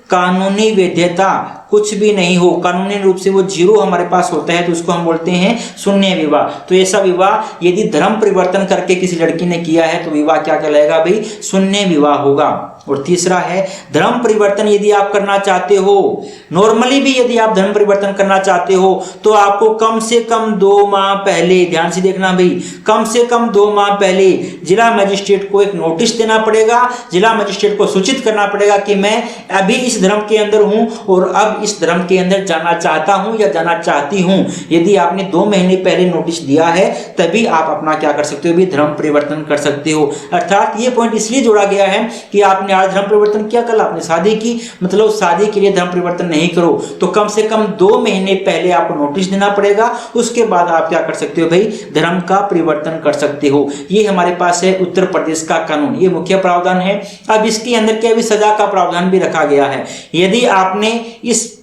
कानूनी वैधता कुछ भी नहीं हो, कानूनी रूप से वो 0 हमारे पास होता है, तो उसको हम बोलते हैं शून्य विवाह। तो ऐसा विवाह यदि धर्म परिवर्तन करके किसी लड़की ने किया है तो विवाह क्या कहलाएगा भाई? शून्य विवाह होगा। और तीसरा है, धर्म परिवर्तन यदि आप करना चाहते हो, नॉर्मली भी यदि आप धर्म परिवर्तन करना चाहते हो तो आपको कम से कम 2 माह पहले, ध्यान से देखना भाई, कम से कम 2 माह पहले जिला मजिस्ट्रेट को एक नोटिस देना पड़ेगा, जिला मजिस्ट्रेट को सूचित करना पड़ेगा कि मैं अभी इस धर्म के अंदर हूं और अब इस धर्म के अंदर जाना चाहता हूं या जाना चाहती हूं। यदि आपने 2 महीने पहले नोटिस दिया है तभी आप अपना क्या कर सकते हो भी? धर्म परिवर्तन कर सकते हो। अर्थात ये पॉइंट इसलिए जोड़ा गया है कि आपने आज धर्म परिवर्तन किया, कल आपने शादी की, मतलब शादी के लिए धर्म परिवर्तन नहीं करो, तो कम से कम 2 महीने पहले आपको नोटिस देना पड़ेगा, उसके बाद आप क्या कर सकते हो भाई? धर्म का परिवर्तन कर सकते हो। ये हमारे पास है उत्तर प्रदेश का कानून, ये मुख्य प्रावधान है। अब इसके अंदर क्या भी सजा का प्रावधान भी रखा गया है। यदि आपने इस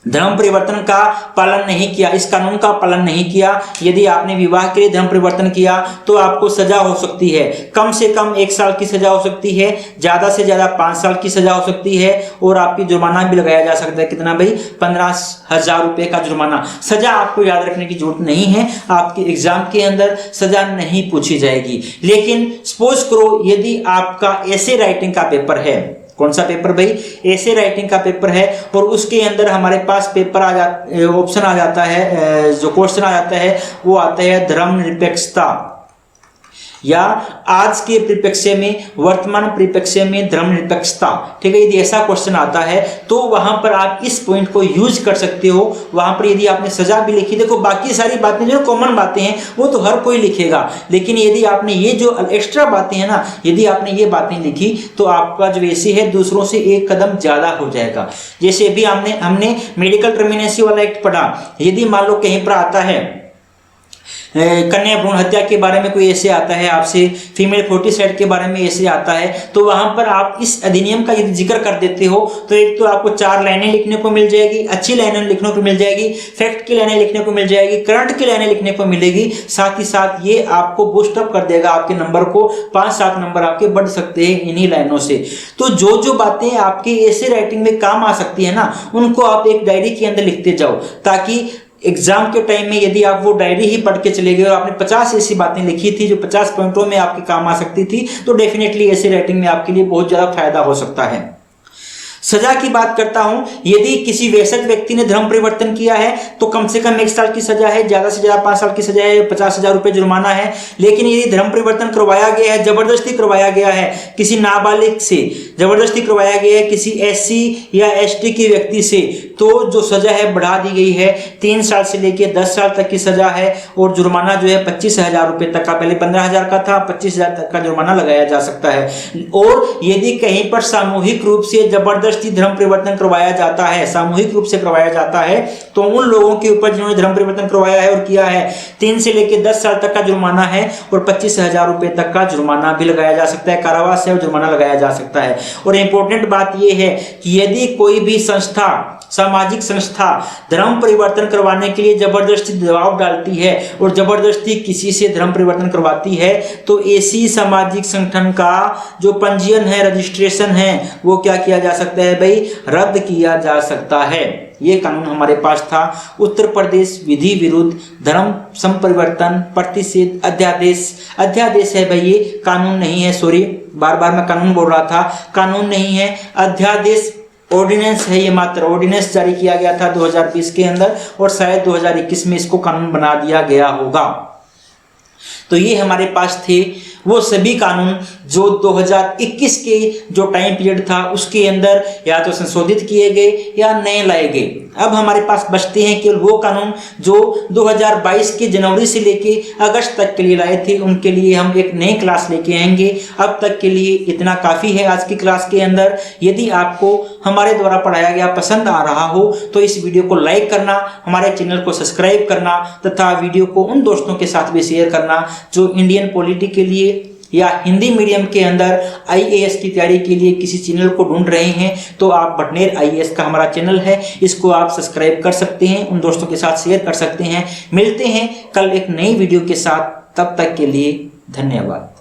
धर्म परिवर्तन का पालन नहीं किया, इस कानून का पालन नहीं किया, यदि आपने विवाह के लिए धर्म परिवर्तन किया तो आपको सजा हो सकती है। कम से कम 1 साल की सजा हो सकती है, ज्यादा से ज्यादा 5 साल की सजा हो सकती है, और आपकी जुर्माना भी लगाया जा सकता है। कितना भाई? 15,000 रुपए का जुर्माना। सजा आपको याद रखने की जरूरत नहीं है, आपके एग्जाम के अंदर सजा नहीं पूछी जाएगी। लेकिन सपोज करो यदि आपका ऐसे राइटिंग का पेपर है, कौन सा पेपर भाई? ऐसे राइटिंग का पेपर है, और उसके अंदर हमारे पास पेपर ऑप्शन आ जाता है, जो क्वेश्चन आ जाता है वो आता है धर्मनिरपेक्षता। या आज के परिप्रेक्ष्य में, वर्तमान परिप्रेक्ष्य में धर्मनिरपेक्षता, ठीक है, यदि ऐसा क्वेश्चन आता है तो वहां पर आप इस पॉइंट को यूज कर सकते हो। वहां पर यदि आपने सजा भी लिखी, देखो बाकी सारी बातें जो कॉमन बातें हैं वो तो हर कोई लिखेगा, लेकिन यदि आपने ये जो एक्स्ट्रा बातें हैं ना, यदि आपने ये बातें लिखी तो आपका जो वैसे है दूसरों से एक कदम ज्यादा हो जाएगा। जैसे अभी हमने मेडिकल टर्मिनेसी वाला एक्ट पढ़ा, यदि मान लो कहीं पर आता है कन्या भ्रूण हत्या के बारे में कोई ऐसे आता है आपसे, फीमेल फोर्टिसाइड के बारे में ऐसे आता है, तो वहां पर आप इस अधिनियम का यदि जिक्र कर देते हो तो एक तो आपको 4 लाइनें लिखने को मिल जाएगी, अच्छी लाइनें लिखने को मिल जाएगी, फैक्ट की लाइनें लिखने को मिल जाएगी, करंट की लाइनें लिखने को मिलेगी, साथ ही साथ ये आपको बूस्ट अप कर देगा, आपके नंबर को 5-7 नंबर आपके बढ़ सकते हैं इन्हीं लाइनों से। तो जो जो बातें आपकी ऐसे राइटिंग में काम आ सकती है ना, उनको आप एक डायरी के अंदर लिखते जाओ, ताकि एग्जाम के टाइम में यदि आप वो डायरी ही पढ़ के चले गए और आपने 50 ऐसी बातें लिखी थी जो 50 पॉइंटों में आपके काम आ सकती थी, तो डेफिनेटली ऐसी राइटिंग में आपके लिए बहुत ज्यादा फायदा हो सकता है। सजा की बात करता हूं, यदि किसी वयस्क व्यक्ति ने धर्म परिवर्तन किया है तो कम से कम 1 साल की सजा है, ज्यादा से ज्यादा 5 साल की सजा है, 50,000 रुपए जुर्माना है। लेकिन यदि धर्म परिवर्तन करवाया गया है, जबरदस्ती करवाया गया है, किसी नाबालिग से जबरदस्ती करवाया गया है, किसी SC या ST की व्यक्ति से, तो जो सजा है बढ़ा दी गई है, 3 साल से लेकर 10 साल तक की सजा है, और जुर्माना जो है 25,000 रुपए तक का, पहले 15,000 का था, 25,000 तक का जुर्माना लगाया जा सकता है। और यदि कहीं पर सामूहिक रूप से जबरदस्ती धर्म परिवर्तन करवाया जाता है, सामूहिक रूप से करवाया जाता है, तो उन लोगों के ऊपर जिन्होंने धर्म परिवर्तन करवाया है और किया है, 3 से लेकर 10 साल तक का जुर्माना है, और 25,000 रुपए तक का जुर्माना भी लगाया जा सकता है, कारावास है और जुर्माना लगाया जा सकता है। और इंपॉर्टेंट बात यह है कि यदि कोई भी संस्था, सामाजिक संस्था धर्म परिवर्तन करवाने के लिए जबरदस्ती दबाव डालती है और जबरदस्ती किसी से धर्म परिवर्तन करवाती है, तो ऐसी सामाजिक संगठन का जो पंजीयन है, रजिस्ट्रेशन है, वो क्या किया जा सकता है भाई, रद्द किया जा सकता है। ये कानून हमारे पास था, उत्तर प्रदेश विधि विरुद्ध धर्म संपरिवर्तन प्रतिषेध अध्यादेश। अध्यादेश है भाई, ये कानून नहीं है, सॉरी बार बार मैं कानून बोल रहा था, कानून नहीं है, अध्यादेश ऑर्डिनेंस है, ये मात्र ऑर्डिनेंस जारी किया गया था 2020 के अंदर, और शायद 2021 में इसको कानून बना दिया गया होगा। तो ये हमारे पास थे वो सभी कानून जो 2021 के जो टाइम पीरियड था उसके अंदर या तो संशोधित किए गए या नए लाए गए। अब हमारे पास बचते हैं केवल वो कानून जो 2022 के जनवरी से लेके अगस्त तक के लिए लाए थे, उनके लिए हम एक नई क्लास लेके आएंगे। अब तक के लिए इतना काफ़ी है आज की क्लास के अंदर। यदि आपको हमारे द्वारा पढ़ाया गया पसंद आ रहा हो तो इस वीडियो को लाइक करना, हमारे चैनल को सब्सक्राइब करना तथा वीडियो को उन दोस्तों के साथ भी शेयर करना जो इंडियन पॉलिटी के लिए या हिंदी मीडियम के अंदर IAS की तैयारी के लिए किसी चैनल को ढूंढ रहे हैं। तो आप बटनेर IAS का हमारा चैनल है, इसको आप सब्सक्राइब कर सकते हैं, उन दोस्तों के साथ शेयर कर सकते हैं। मिलते हैं कल एक नई वीडियो के साथ, तब तक के लिए धन्यवाद।